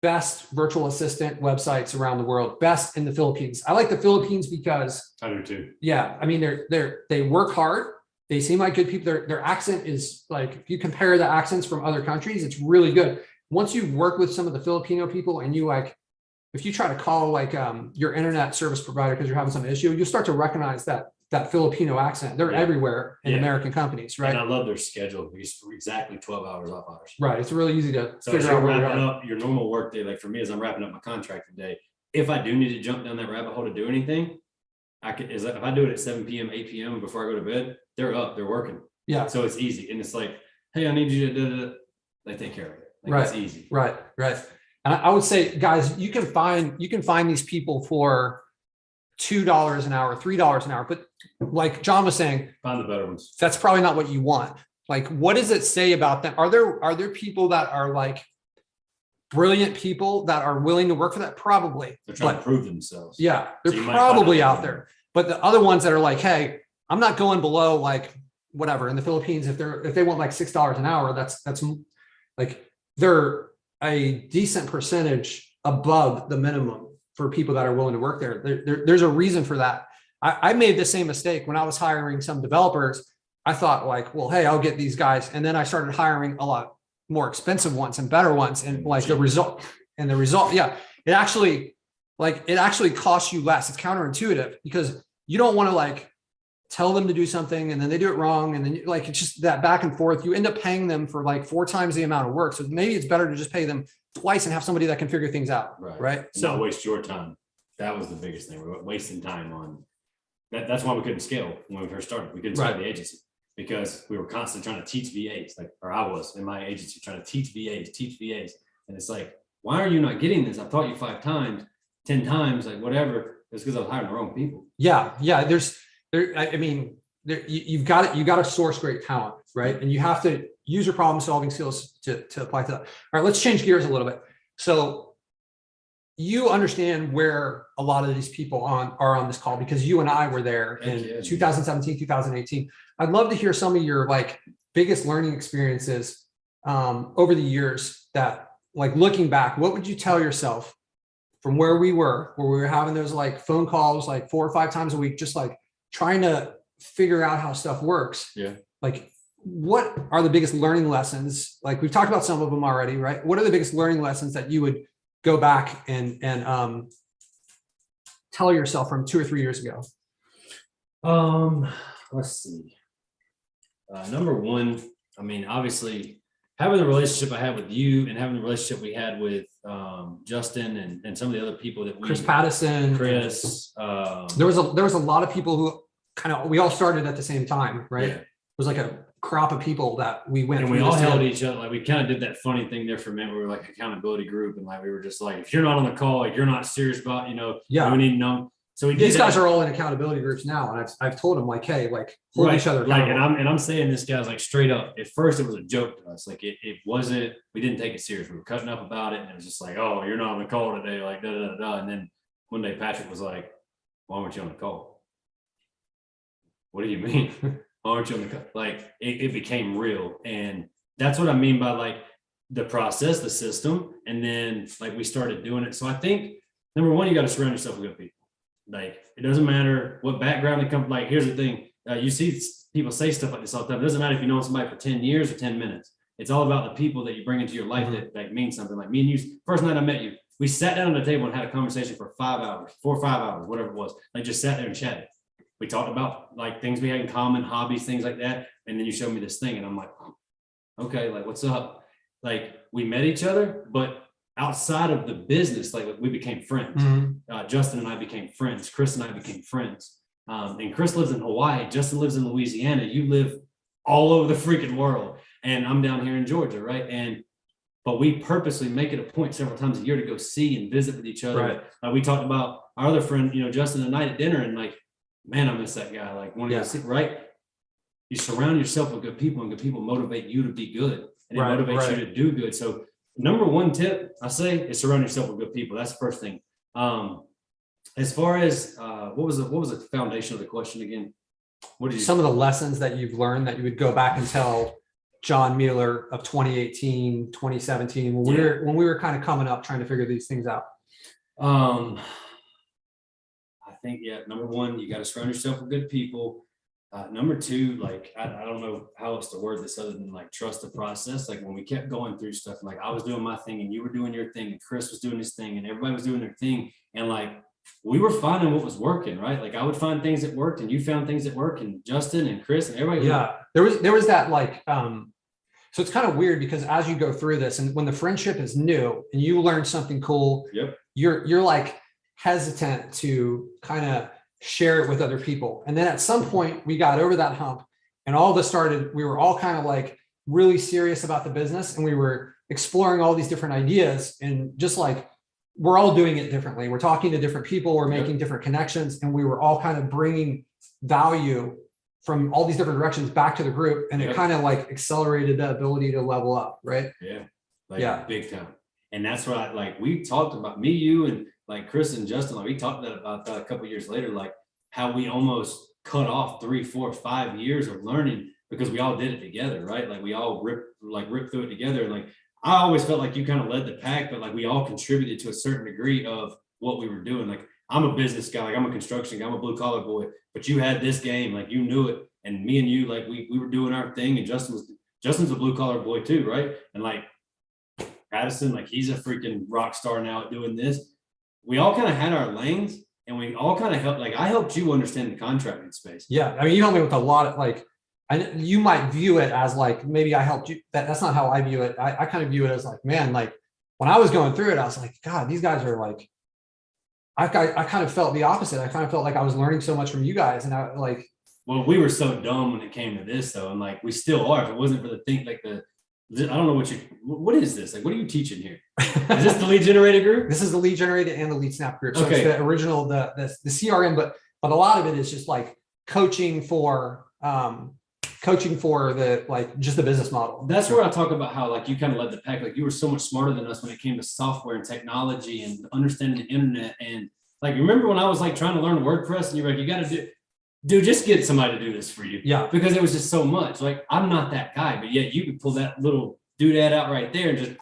best virtual assistant websites around the world, best in the Philippines. I like the Philippines because I do too. yeah, I mean, they work hard. They seem like good people. Their accent is like, if you compare the accents from other countries, it's really good. Once you work with some of the Filipino people and you like, if you try to call like your internet service provider because you're having some issue, you'll start to recognize that Filipino accent. They're everywhere in American companies, right? And I love their schedule. It's exactly 12 hours off hours. Right. It's really easy to So figure as out you're where we wrapping are. up your normal work day, like for me, as I'm wrapping up my contracting day, if I do need to jump down that rabbit hole to do anything, I can, if I do it at 7 p.m., 8 p.m. before I go to bed, they're up, they're working. Yeah. So it's easy. And it's like, hey, I need you to do. They take care of it. Like, Right. It's easy. Right. And I would say, guys, you can find these people for $2 an hour, $3 an hour. But like John was saying, Find the better ones. that's probably not what you want. Like, what does it say about them? Are there people that are like brilliant people that are willing to work for that? Probably. They're trying to prove themselves. Yeah, So they're you might probably find out there. But the other ones that are like, hey, I'm not going below like whatever in the Philippines. If they want like $6 an hour, that's like they're a decent percentage above the minimum for people that are willing to work there. There's a reason for that. I made the same mistake when I was hiring some developers. I thought like, well, hey, I'll get these guys. And then I started hiring a lot more expensive ones and better ones. And like the result, yeah, it actually costs you less. It's counterintuitive because you don't want to like tell them to do something and then they do it wrong. And then like, it's just that back and forth. You end up paying them for like 4 times the amount of work. So maybe it's better to just pay them twice and have somebody that can figure things out. Right. So not waste your time. That was the biggest thing. We're wasting time on that. That's why we couldn't scale when we first started. We couldn't scale the agency because we were constantly trying to teach VAs, or I was in my agency trying to teach VAs. And it's like, why are you not getting this? I've taught you 5 times, 10 times, like whatever. It's because I was hiring the wrong people. Yeah. You've got to source great talent, right? And you have to use your problem solving skills to apply to that. All right, let's change gears a little bit. So you understand where a lot of these people are on this call because you and I were there in 2017, 2018. I'd love to hear some of your like biggest learning experiences over the years that, like, looking back, what would you tell yourself from where we were having those like phone calls like 4 or 5 times a week, just like trying to figure out how stuff works. Yeah. Like, what are the biggest learning lessons? Like, we've talked about some of them already, right? What are the biggest learning lessons that you would go back and tell yourself from 2 or 3 years ago? Let's see. Number one, I mean, obviously having the relationship I had with you and having the relationship we had with Justin and some of the other people that Chris Pattison, there was a lot of people who we all started at the same time, right? Yeah. It was like a crop of people that we went and we all held each other. Like, we kind of did that funny thing there for a minute. We were like accountability group, and like we were just like, if you're not on the call, like you're not serious about, we need to know. So we did. These guys are all in accountability groups now, and I've told them like, hey, like hold each other accountable. Like, and I'm saying this, guys, like straight up. At first, it was a joke to us. Like it wasn't. We didn't take it serious. We were cutting up about it, and it was just like, oh, you're not on the call today, like da da da da. And then one day Patrick was like, why weren't you on the call? what do you mean? Aren't you on the like it became real. And that's what I mean by like the process, the system. And then like we started doing it. So I think number one, you got to surround yourself with good people. Like it doesn't matter what background they come. Like here's the thing, you see people say stuff like this all the time. It doesn't matter if you know somebody for 10 years or 10 minutes. It's all about the people that you bring into your life that mean something. Like me and you, first night I met you, we sat down at the table and had a conversation for 5 hours, 4 or 5 hours, whatever it was. Like just sat there and chatted. We talked about like things we had in common, hobbies, things like that. And then you showed me this thing and I'm like, okay, like what's up? Like we met each other, but outside of the business, like we became friends. Justin and I became friends. Chris and I became friends. And Chris lives in Hawaii. Justin lives in Louisiana. You live all over the freaking world. And I'm down here in Georgia, right? But we purposely make it a point several times a year to go see and visit with each other. Right. We talked about our other friend, Justin and I at dinner, and like, man, I miss that guy. Like, want to see, right? You surround yourself with good people, and good people motivate you to be good, and it motivates you to do good. So, number one tip I say is surround yourself with good people. That's the first thing. As far as what was the foundation of the question again? What did you? Some of the lessons that you've learned that you would go back and tell John Mueller of 2018, 2017, when we were kind of coming up trying to figure these things out? I think, number one, you got to surround yourself with good people. Number two, like, I don't know how else to word this other than like trust the process. Like when we kept going through stuff, like I was doing my thing and you were doing your thing and Chris was doing his thing and everybody was doing their thing. And like, we were finding what was working, right? Like I would find things that worked and you found things that work, and Justin and Chris and everybody. Yeah, there was that like, so it's kind of weird because as you go through this and when the friendship is new and you learn something cool, you're like hesitant to kind of share it with other people. And then at some point we got over that hump and all of us we were all kind of like really serious about the business and we were exploring all these different ideas and just like, we're all doing it differently. We're talking to different people, we're making different connections, and we were all kind of bringing value from all these different directions back to the group. And it kind of like accelerated the ability to level up. Right. Yeah. Big time. And that's what we talked about, me, you, and like Chris and Justin, like we talked about that a couple of years later, like how we almost cut off 3, 4, 5 years of learning because we all did it together. Right. Like we all ripped through it together. And like, I always felt like you kind of led the pack, but like we all contributed to a certain degree of what we were doing. Like I'm a business guy, like I'm a construction guy, I'm a blue collar boy, but you had this game, like you knew it. And me and you, like we were doing our thing, and Justin's a blue collar boy too, right? And like Addison, like he's a freaking rock star now at doing this. We all kind of had our lanes and we all kind of helped. Like I helped you understand the contracting space. Yeah. I mean, you helped me with a lot of like, you might view it as like, maybe I helped you. That's not how I view it. I kind of view it as like, man, like when I was going through it, I was like, God, these guys are like, I kind of felt the opposite. I kind of felt like I was learning so much from you guys. And I like, well, we were so dumb when it came to this though. And like, we still are. If it wasn't for the thing, like I don't know what is this? Like, what are you teaching here? Is this the lead generated group? This is the lead generated and the LeadSnap group. So okay. It's the original, the CRM, but a lot of it is just like coaching for the, like just the business model. That's where I talk about how like you kind of led the pack. Like you were so much smarter than us when it came to software and technology and understanding the internet. And like, remember when I was like trying to learn WordPress and you're like, you got to dude, just get somebody to do this for you. Yeah. Because it was just so much. Like, I'm not that guy, but yet you could pull that little doodad out right there and just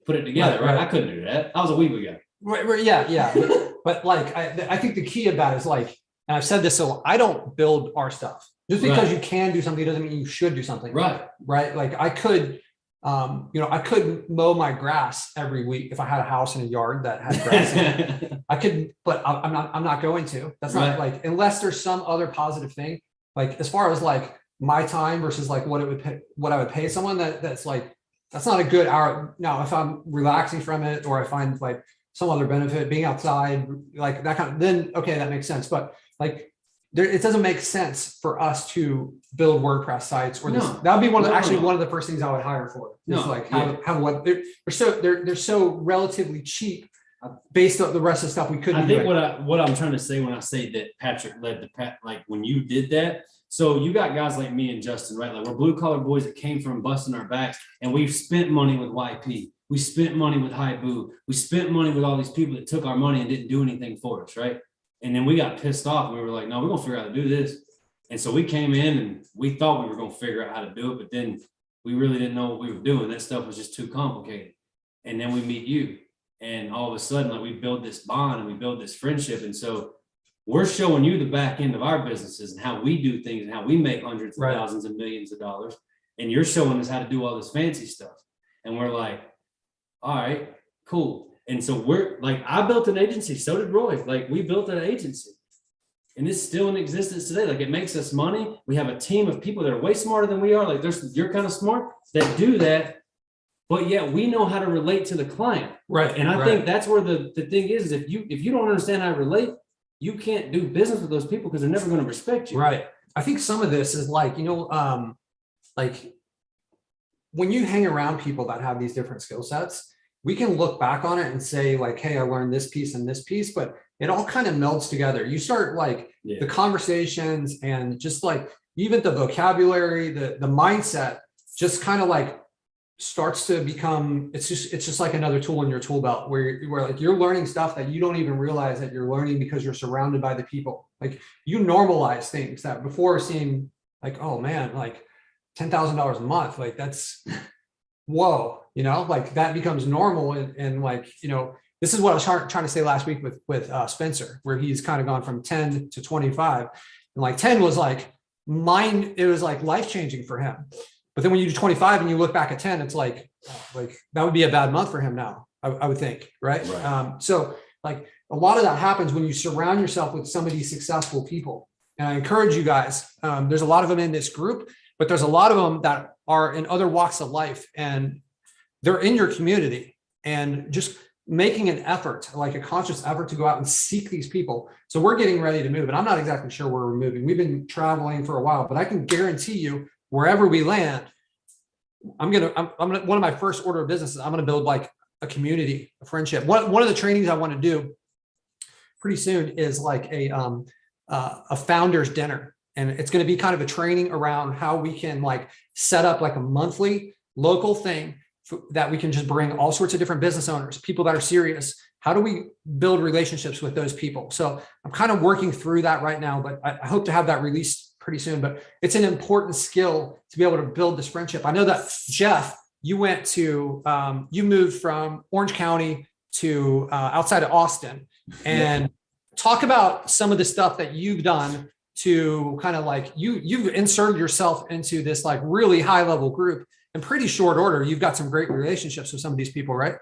put it together, right? I couldn't do that. I was a weebly guy. Right, yeah. but like, I think the key about it is like, and I've said this, so I don't build our stuff. Just because you can do something doesn't mean you should do something. Right. Like I could, I could mow my grass every week if I had a house and a yard that had grass in it. I could, but I'm not going to. That's not like, unless there's some other positive thing. Like as far as like my time versus like what I would pay someone, that's like, that's not a good hour. Now, if I'm relaxing from it or I find like some other benefit, being outside, like that kind of, then okay, that makes sense. But like, it doesn't make sense for us to build WordPress sites or this. That would be one of the first things I would hire for. Is like have web. They're so relatively cheap based on the rest of the stuff we couldn't. I think what I'm trying to say when I say that Patrick led the pack, like when you did that. So you got guys like me and Justin, right? Like we're blue collar boys that came from busting our backs, and we've spent money with YP. We spent money with Haibu. We spent money with all these people that took our money and didn't do anything for us, right? And then we got pissed off and we were like, no, we're gonna figure out how to do this. And so we came in and we thought we were going to figure out how to do it, but then we really didn't know what we were doing. That stuff was just too complicated. And then we meet you, and all of a sudden, like, we build this bond and we build this friendship. And so we're showing you the back end of our businesses and how we do things and how we make hundreds of thousands and millions of dollars. And you're showing us how to do all this fancy stuff. And we're like, all right, cool. And so we're like, I built an agency. So did Roy. Like, we built an agency. And it's still in existence today. Like, it makes us money. We have a team of people that are way smarter than we are. Like, you're kind of smart that do that, but yet we know how to relate to the client. Right. And I think that's where the thing is if you don't understand how to relate, you can't do business with those people because they're never going to respect you. Right. I think some of this is like, like when you hang around people that have these different skill sets, we can look back on it and say like, hey, I learned this piece and this piece, but it all kind of melds together. You start like the conversations and just like even the vocabulary, the mindset just kind of like starts to become, it's just like another tool in your tool belt where like you're learning stuff that you don't even realize that you're learning because you're surrounded by the people. Like you normalize things that before seemed like, oh man, like $10,000 a month, like that's whoa, like that becomes normal. And like, this is what I was trying to say last week with Spencer, where he's kind of gone from 10 to 25. And like 10 was like it was like life-changing for him. But then when you do 25 and you look back at 10, it's like that would be a bad month for him now, I would think, right? So like a lot of that happens when you surround yourself with some of these successful people. And I encourage you guys, there's a lot of them in this group, but there's a lot of them that are in other walks of life and they're in your community, and just making an effort, like a conscious effort to go out and seek these people. So we're getting ready to move, and I'm not exactly sure where we're moving. We've been traveling for a while, but I can guarantee you wherever we land, I'm gonna one of my first order of business is I'm gonna build like a community, a friendship. One of the trainings I want to do pretty soon is like a founder's dinner, and it's going to be kind of a training around how we can like set up like a monthly local thing that we can just bring all sorts of different business owners, people that are serious. How do we build relationships with those people? So I'm kind of working through that right now, but I hope to have that released pretty soon. But it's an important skill to be able to build this friendship. I know that Jeff, you moved from Orange County to outside of Austin, and talk about some of the stuff that you've done to kind of like you've inserted yourself into this like really high level group in pretty short order. You've got some great relationships with some of these people, right?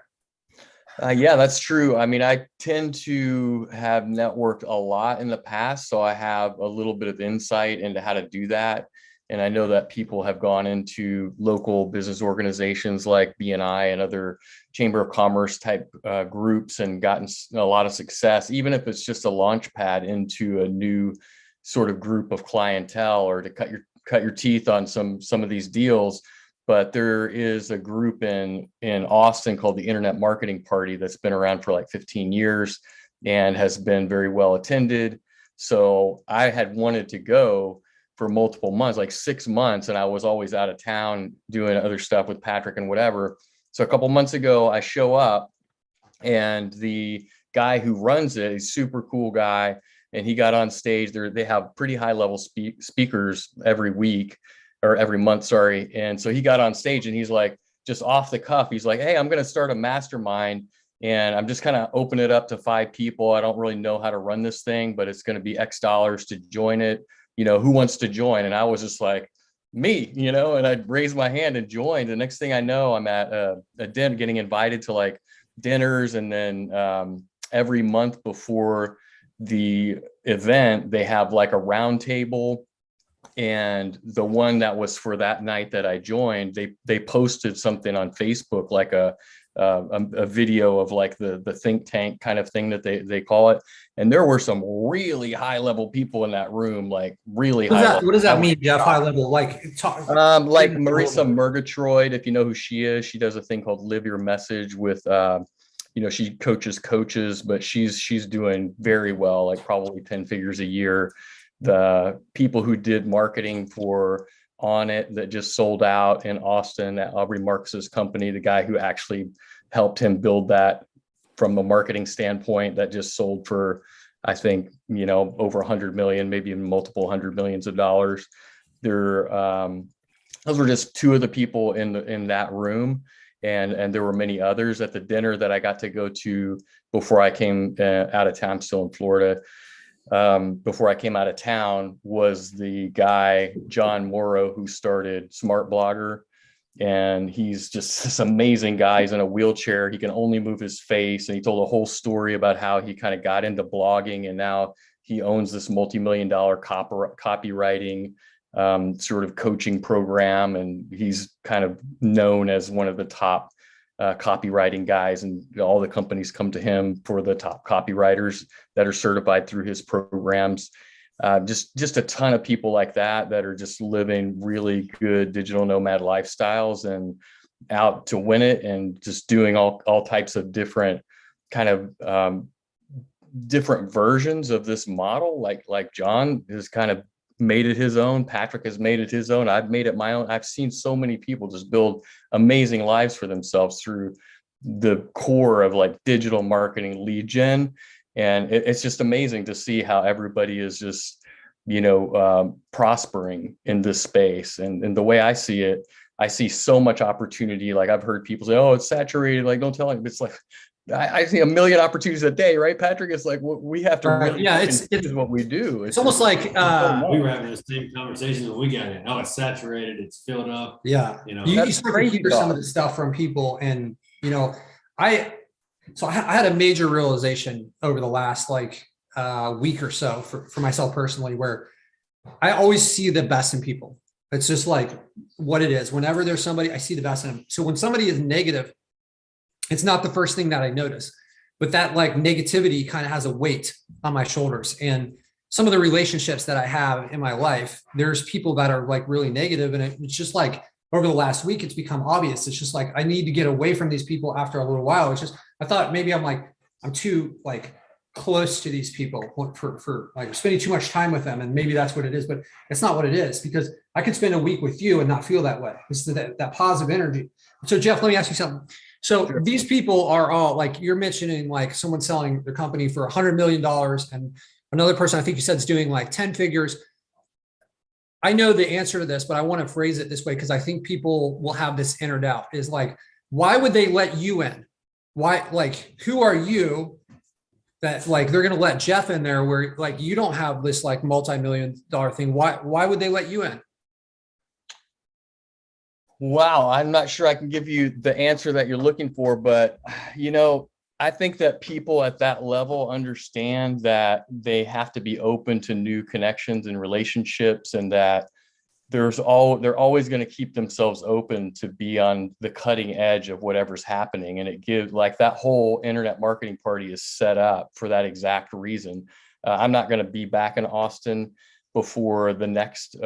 Yeah, that's true. I mean, I tend to have networked a lot in the past, so I have a little bit of insight into how to do that. And I know that people have gone into local business organizations like BNI and other Chamber of Commerce type groups and gotten a lot of success, even if it's just a launch pad into a new sort of group of clientele or to cut your teeth on some of these deals. But there is a group in Austin called the Internet Marketing Party that's been around for like 15 years and has been very well attended. So I had wanted to go for multiple months, like 6 months, and I was always out of town doing other stuff with Patrick and whatever. So a couple months ago, I show up, and the guy who runs it, he's a super cool guy, and he got on stage. They have pretty high level speakers every week. Or every month, sorry. And so he got on stage and he's like, just off the cuff, he's like, hey, I'm going to start a mastermind and I'm just kind of open it up to 5 people. I don't really know how to run this thing, but it's going to be X dollars to join it. Who wants to join? And I was just like, me, and I raised my hand and joined. The next thing I know, I'm at a dinner, getting invited to like dinners. And then every month before the event, they have like a round table. And the one that was for that night that I joined, they posted something on Facebook, like a video of like the think tank kind of thing that they call it. And there were some really high level people in that room, like really high level. What does that mean, Jeff? High level, like like Marissa Murgatroyd, if you know who she is, she does a thing called Live Your Message with she coaches, but she's doing very well, like probably 10 figures a year. The people who did marketing for On It that just sold out in Austin at Aubrey Marcus's company, the guy who actually helped him build that from a marketing standpoint, that just sold for I think, over 100 million, maybe even multiple hundred millions of dollars. Those were just two of the people in that room. And there were many others at the dinner that I got to go to before I came out of town. I'm still in Florida. Before I came out of town was the guy, John Morrow, who started Smart Blogger. And he's just this amazing guy. He's in a wheelchair. He can only move his face. And he told a whole story about how he kind of got into blogging, and now he owns this multi-million-dollar copywriting sort of coaching program. And he's kind of known as one of the top copywriting guys, and all the companies come to him for the top copywriters that are certified through his programs. Just a ton of people like that are just living really good digital nomad lifestyles and out to win it, and just doing all types of different kind of different versions of this model. Like John has kind of made it his own. Patrick has made it his own. I've made it my own. I've seen so many people just build amazing lives for themselves through the core of like digital marketing, lead gen. And it's just amazing to see how everybody is just, prospering in this space. And the way I see it, I see so much opportunity. Like I've heard people say, oh, it's saturated. Like, don't tell him. It's like, I see a million opportunities a day, right, Patrick? It's like, we have to really, it's what we do. It's almost like, we were having the same conversation when we got in. Oh, it's saturated. It's filled up. Yeah. You start to hear some of the stuff from people, and, I had a major realization over the last week or so for myself personally, where I always see the best in people. It's just like what it is. Whenever there's somebody, I see the best in them. So when somebody is negative, it's not the first thing that I notice, but that negativity kind of has a weight on my shoulders. And some of the relationships that I have in my life, there's people that are really negative. And it's just over the last week, it's become obvious. It's just I need to get away from these people after a little while. It's just, I thought maybe I'm too close to these people for spending too much time with them. And maybe that's what it is, but it's not what it is, because I could spend a week with you and not feel that way. It's that positive energy. So Jeff, let me ask you something. So sure. These people are all you're mentioning, someone selling their company for $100 million, and another person, I think you said, is doing 10 figures. I know the answer to this, but I want to phrase it this way, because I think people will have this inner doubt, is why would they let you in? Why, who are you that they're going to let Jeff in there where you don't have this multi-million-dollar thing? Why would they let you in? Wow, I'm not sure I can give you the answer that you're looking for, but I think that people at that level understand that they have to be open to new connections and relationships, and that they're always going to keep themselves open to be on the cutting edge of whatever's happening. And it gives that whole internet marketing party is set up for that exact reason. I'm not going to be back in Austin before the next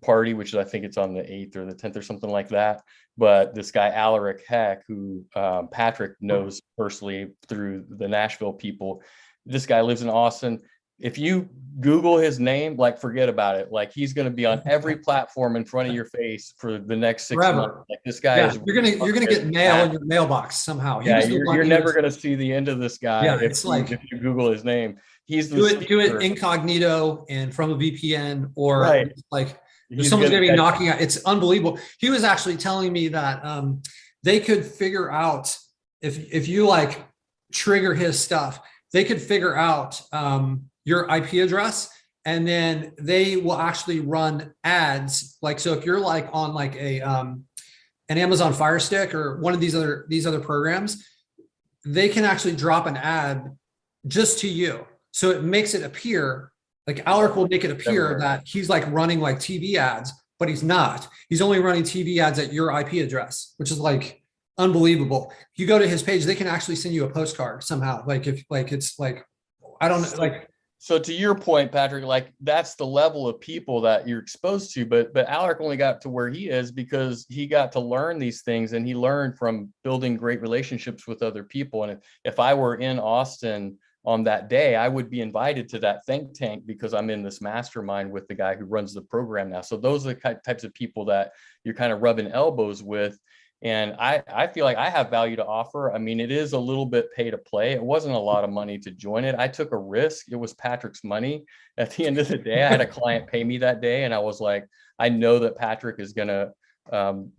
party, which is, I think it's on the 8th or the 10th or something like that. But this guy, Alaric Heck, who Patrick knows personally through the Nashville people, this guy lives in Austin. If you Google his name, forget about it. He's going to be on every platform in front of your face for the next 6 months. This guy is. You're gonna get mail in your mailbox somehow. You're never going to see the end of this guy. Yeah, if you Google his name. He's do it incognito and from a VPN, or someone's going to be knocking out. It's unbelievable. He was actually telling me that they could figure out if you trigger his stuff, they could figure out your IP address, and then they will actually run ads. So if you're on an Amazon Fire Stick or one of these other programs, they can actually drop an ad just to you. So it makes it appear Alaric will make it appear that he's running TV ads, but he's not. He's only running TV ads at your IP address, which is unbelievable. If you go to his page, they can actually send you a postcard somehow. I don't know. So to your point, Patrick, that's the level of people that you're exposed to, but Alaric only got to where he is because he got to learn these things, and he learned from building great relationships with other people. And if I were in Austin on that day, I would be invited to that think tank because I'm in this mastermind with the guy who runs the program now. So those are the types of people that you're kind of rubbing elbows with. And I feel like I have value to offer. I mean, it is a little bit pay to play. It wasn't a lot of money to join it. I took a risk. It was Patrick's money. At the end of the day, I had a client pay me that day, and I was like, I know that Patrick is going to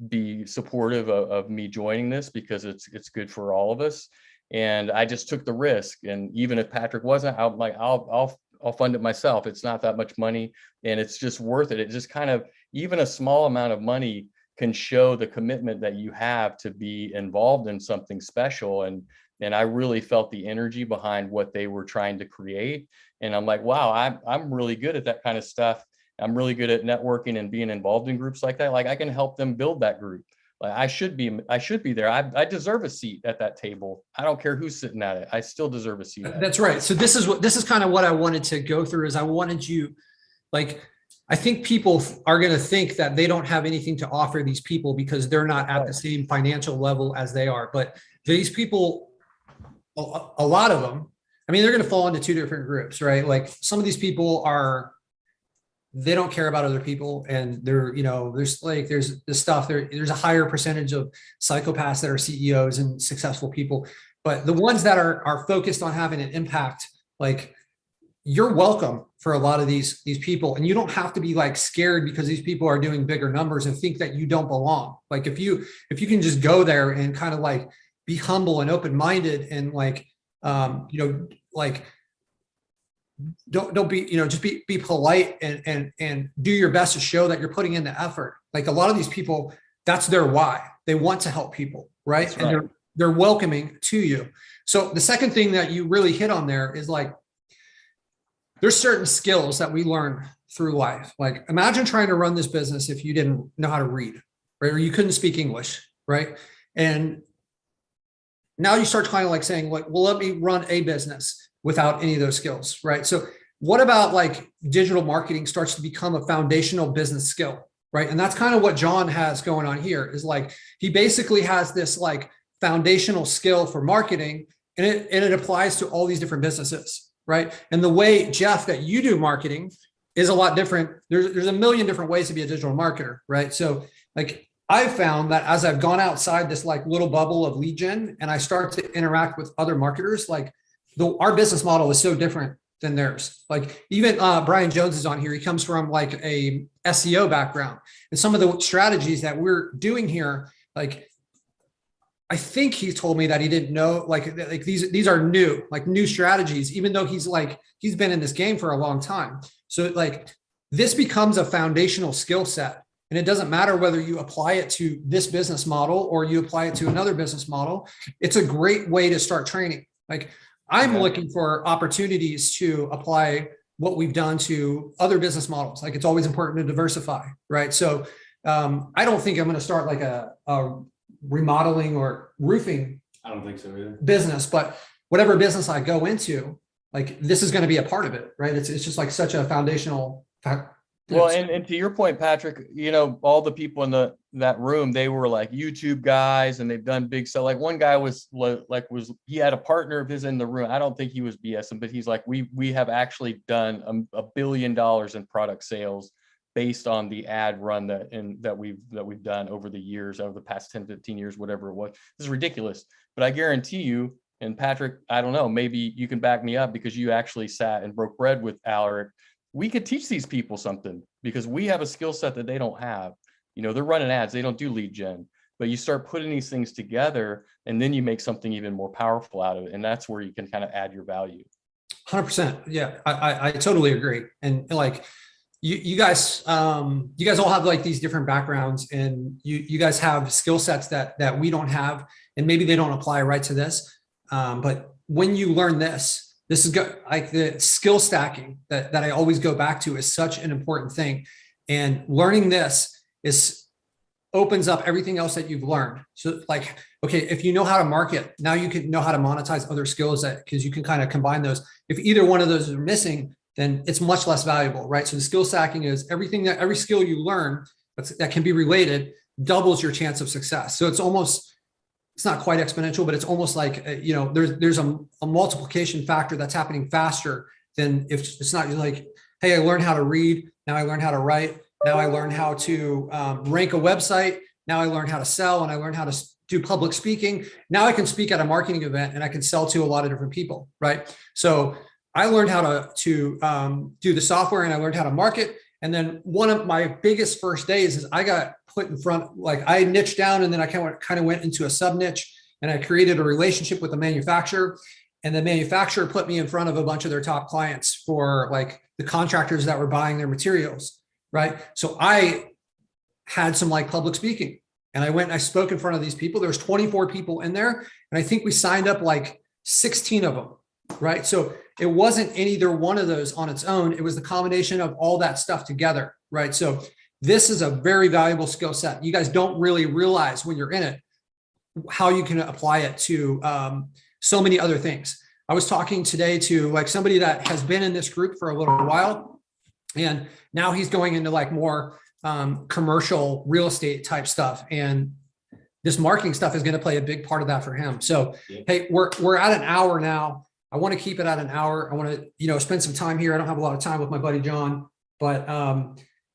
be supportive of me joining this because it's good for all of us. And I just took the risk. And even if Patrick wasn't, I'm like, I'll fund it myself. It's not that much money, and it's just worth it. It just kind of, even a small amount of money can show the commitment that you have to be involved in something special. And I really felt the energy behind what they were trying to create. And I'm like, wow, I'm really good at that kind of stuff. I'm really good at networking and being involved in groups like that. Like, I can help them build that group. Like, I should be there. I deserve a seat at that table. I don't care who's sitting at it. I still deserve a seat. That's right. So this is kind of what I wanted to go through, is I wanted you, like, I think people are going to think that they don't have anything to offer these people because they're not at the same financial level as they are. But these people, a lot of them, I mean, they're going to fall into two different groups, right? Like, some of these people they don't care about other people, and they're, there's this stuff, there's a higher percentage of psychopaths that are CEOs and successful people. But the ones that are focused on having an impact, like, you're welcome for a lot of these people, and you don't have to be like scared because these people are doing bigger numbers and think that you don't belong. Like, if you can just go there and kind of like be humble and open-minded, and like, like, don't be, just be polite and do your best to show that you're putting in the effort. Like, a lot of these people, that's their why. They want to help people, right? That's right. And they're welcoming to you. So the second thing that you really hit on there is, like, there's certain skills that we learn through life. Like, imagine trying to run this business if you didn't know how to read, right? Or you couldn't speak English, right? And now you start kind of like saying, like, well, let me run a business without any of those skills, right? So what about, like, digital marketing starts to become a foundational business skill, right? And that's kind of what John has going on here, is like, he basically has this like foundational skill for marketing, and it applies to all these different businesses. Right. And the way, Jeff, that you do marketing is a lot different. There's a million different ways to be a digital marketer. Right. So, like, I've found that as I've gone outside this like little bubble of lead gen, and I start to interact with other marketers, like, our business model is so different than theirs. Like, even Brian Jones is on here. He comes from like a SEO background, and some of the strategies that we're doing here, like, I think he told me that he didn't know, like these are new strategies, even though he's been in this game for a long time. So, like, this becomes a foundational skill set, and it doesn't matter whether you apply it to this business model or you apply it to another business model. It's a great way to start training. Like, I'm looking for opportunities to apply what we've done to other business models. Like, it's always important to diversify, right? So I don't think I'm going to start like a remodeling or roofing I don't think so either. business, but whatever business I go into, like, this is going to be a part of it, right? It's just like such a foundational fact. Well, and to your point, Patrick, all the people in that room, they were like YouTube guys, and they've done big stuff. Like, one guy he had a partner of his in the room. I don't think he was BSing, but he's like, we have actually done $1 billion in product sales based on the ad run that we've done over the years, over the past 10, 15 years, whatever it was. This is ridiculous. But I guarantee you, and Patrick, I don't know, maybe you can back me up because you actually sat and broke bread with Alaric. We could teach these people something because we have a skill set that they don't have. They're running ads, they don't do lead gen, but you start putting these things together, and then you make something even more powerful out of it. And that's where you can kind of add your value. 100%. Yeah, I totally agree. And like, you guys all have like these different backgrounds, and you guys have skill sets that we don't have, and maybe they don't apply right to this. But when you learn this is like the skill stacking that I always go back to is such an important thing. And learning this opens up everything else that you've learned. So, like, okay, if you know how to market, now you can know how to monetize other skills, because you can kind of combine those. If either one of those are missing, then it's much less valuable, right? So the skill stacking is every skill you learn that can be related doubles your chance of success. So it's not quite exponential, but it's almost like, there's a multiplication factor that's happening faster than if it's not like, hey, I learned how to read. Now I learned how to write. Now I learned how to rank a website. Now I learned how to sell, and I learned how to do public speaking. Now I can speak at a marketing event, and I can sell to a lot of different people, right? So I learned how to do the software, and I learned how to market. And then one of my biggest first days is I got put in front, like I niched down, and then I kind of went into a sub niche, and I created a relationship with the manufacturer. And the manufacturer put me in front of a bunch of their top clients for like the contractors that were buying their materials, right? So I had some like public speaking, and I went and I spoke in front of these people. There was 24 people in there, and I think we signed up like 16 of them, right? So it wasn't either one of those on its own. It was the combination of all that stuff together, right? So this is a very valuable skill set. You guys don't really realize when you're in it how you can apply it to so many other things. I was talking today to like somebody that has been in this group for a little while, and now he's going into like more commercial real estate type stuff. And this marketing stuff is going to play a big part of that for him. So, hey, we're at an hour now. I want to keep it at an hour. I want to, spend some time here. I don't have a lot of time with my buddy, John, but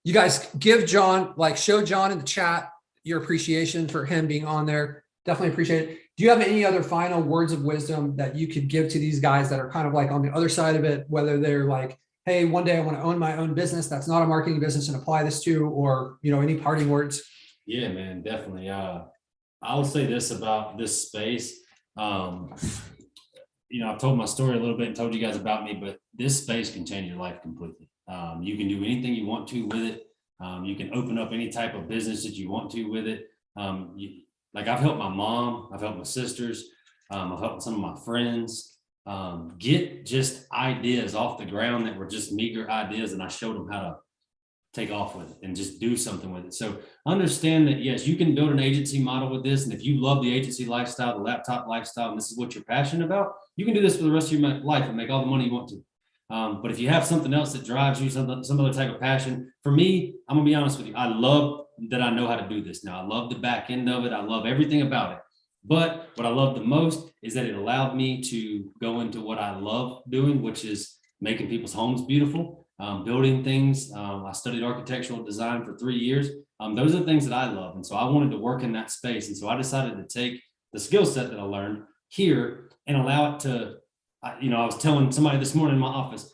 you guys give John, like show John in the chat your appreciation for him being on there. Definitely appreciate it. Do you have any other final words of wisdom that you could give to these guys that are kind of like on the other side of it, whether they're like, hey, one day I want to own my own business that's not a marketing business and apply this to, or, any parting words? Yeah, man, definitely. I'll say this about this space. I've told my story a little bit and told you guys about me, but this space can change your life completely. You can do anything you want to with it. You can open up any type of business that you want to with it. Like I've helped my mom, I've helped my sisters, I've helped some of my friends get just ideas off the ground that were just meager ideas, and I showed them how to take off with it and just do something with it. So understand that, yes, you can build an agency model with this, and if you love the agency lifestyle, the laptop lifestyle, and this is what you're passionate about, you can do this for the rest of your life and make all the money you want to. But if you have something else that drives you, some other type of passion, for me, I'm gonna be honest with you, I love that I know how to do this now. I love the back end of it. I love everything about it. But what I love the most is that it allowed me to go into what I love doing, which is making people's homes beautiful, building things. I studied architectural design for 3 years. Those are the things that I love. And so I wanted to work in that space. And so I decided to take the skill set that I learned here and allow it to, I was telling somebody this morning in my office,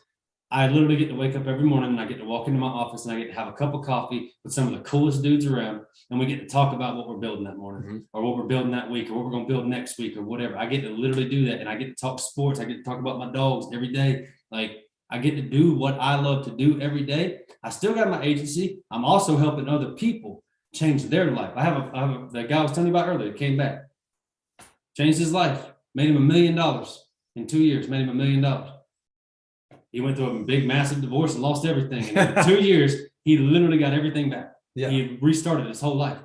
I literally get to wake up every morning and I get to walk into my office and I get to have a cup of coffee with some of the coolest dudes around. And we get to talk about what we're building that morning or what we're building that week or what we're going to build next week or whatever. I get to literally do that. And I get to talk sports. I get to talk about my dogs every day. Like I get to do what I love to do every day. I still got my agency. I'm also helping other people change their life. I have that guy I was telling you about earlier, came back, changed his life, made him $1 million in 2 years, made him $1 million. He went through a big, massive divorce and lost everything. And in 2 years, he literally got everything back. Yeah. He restarted his whole life.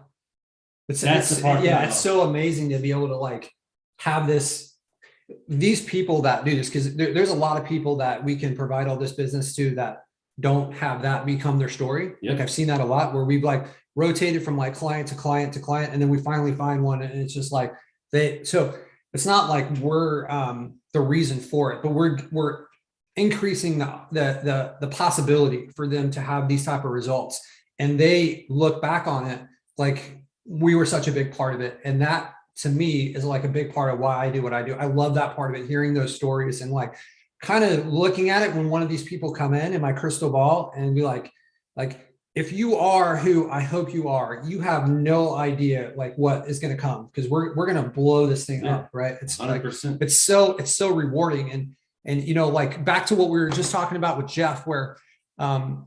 That's the part. Yeah, it's so amazing to be able to like have these people that do this, because there's a lot of people that we can provide all this business to that don't have that become their story. Yep. Like I've seen that a lot where we've like rotated from like client to client to client, and then we finally find one, and it's just like so it's not like we're the reason for it, but we're increasing the possibility for them to have these type of results. And they look back on it like we were such a big part of it. And that to me is like a big part of why I do what I do. I love that part of it, hearing those stories and like kind of looking at it when one of these people come in my crystal ball and be like, if you are who I hope you are, you have no idea like what is going to come, because we're going to blow this thing up, right? It's 100%. Like, it's so rewarding. And, like back to what we were just talking about with Jeff, where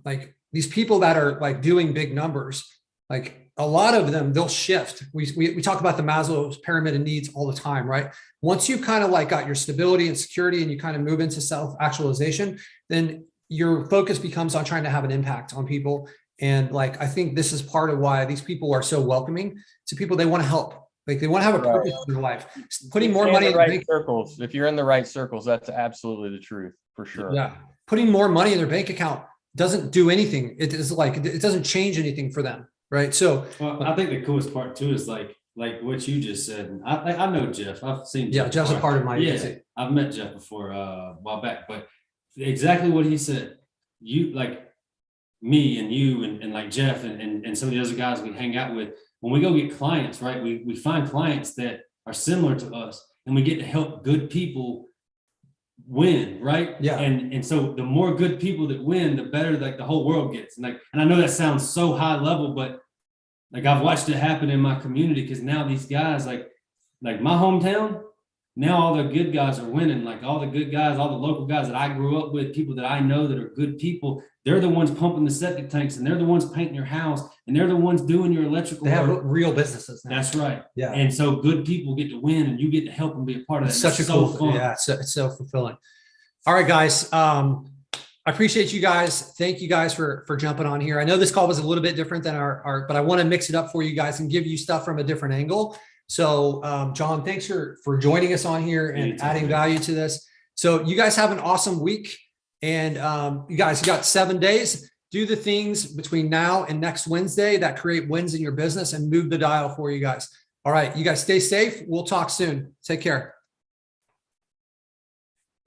like these people that are like doing big numbers, like a lot of them, they'll shift. We talk about the Maslow's pyramid of needs all the time, right? Once you kind of like got your stability and security and you kind of move into self-actualization, then your focus becomes on trying to have an impact on people. And like, I think this is part of why these people are so welcoming to people. They want to help. Like they want to have a purpose in their life. Putting more money in the right circles. If you're in the right circles, that's absolutely the truth for sure. Yeah. Putting more money in their bank account doesn't do anything. It is like, it doesn't change anything for them. Right. So I think the coolest part too is like what you just said. And I know Jeff. I've seen Jeff. Yeah, Jeff's a part of my agency. I've met Jeff before a while back, but exactly what he said. You like me and you and like Jeff and some of the other guys we hang out with, when we go get clients, right? We find clients that are similar to us, and we get to help good people win, right? Yeah. And so the more good people that win, the better like the whole world gets. And I know that sounds so high level, but like I've watched it happen in my community, because now these guys like my hometown, now all the good guys are winning. Like all the good guys, all the local guys that I grew up with, people that I know that are good people, they're the ones pumping the septic tanks, and they're the ones painting your house, and they're the ones doing your electrical They have work. real businesses now. That's right. Yeah. And so good people get to win, and you get to help them be a part of that. It's And such a that's cool, so fun. yeah, it's so fulfilling. All right, guys. I appreciate you guys. Thank you guys for jumping on here. I know this call was a little bit different than our but I want to mix it up for you guys and give you stuff from a different angle. So, John, thanks for joining us on here and Anytime, adding man. value to this. So you guys have an awesome week, and you guys got 7 days. Do the things between now and next Wednesday that create wins in your business and move the dial for you guys. All right, you guys stay safe. We'll talk soon. Take care.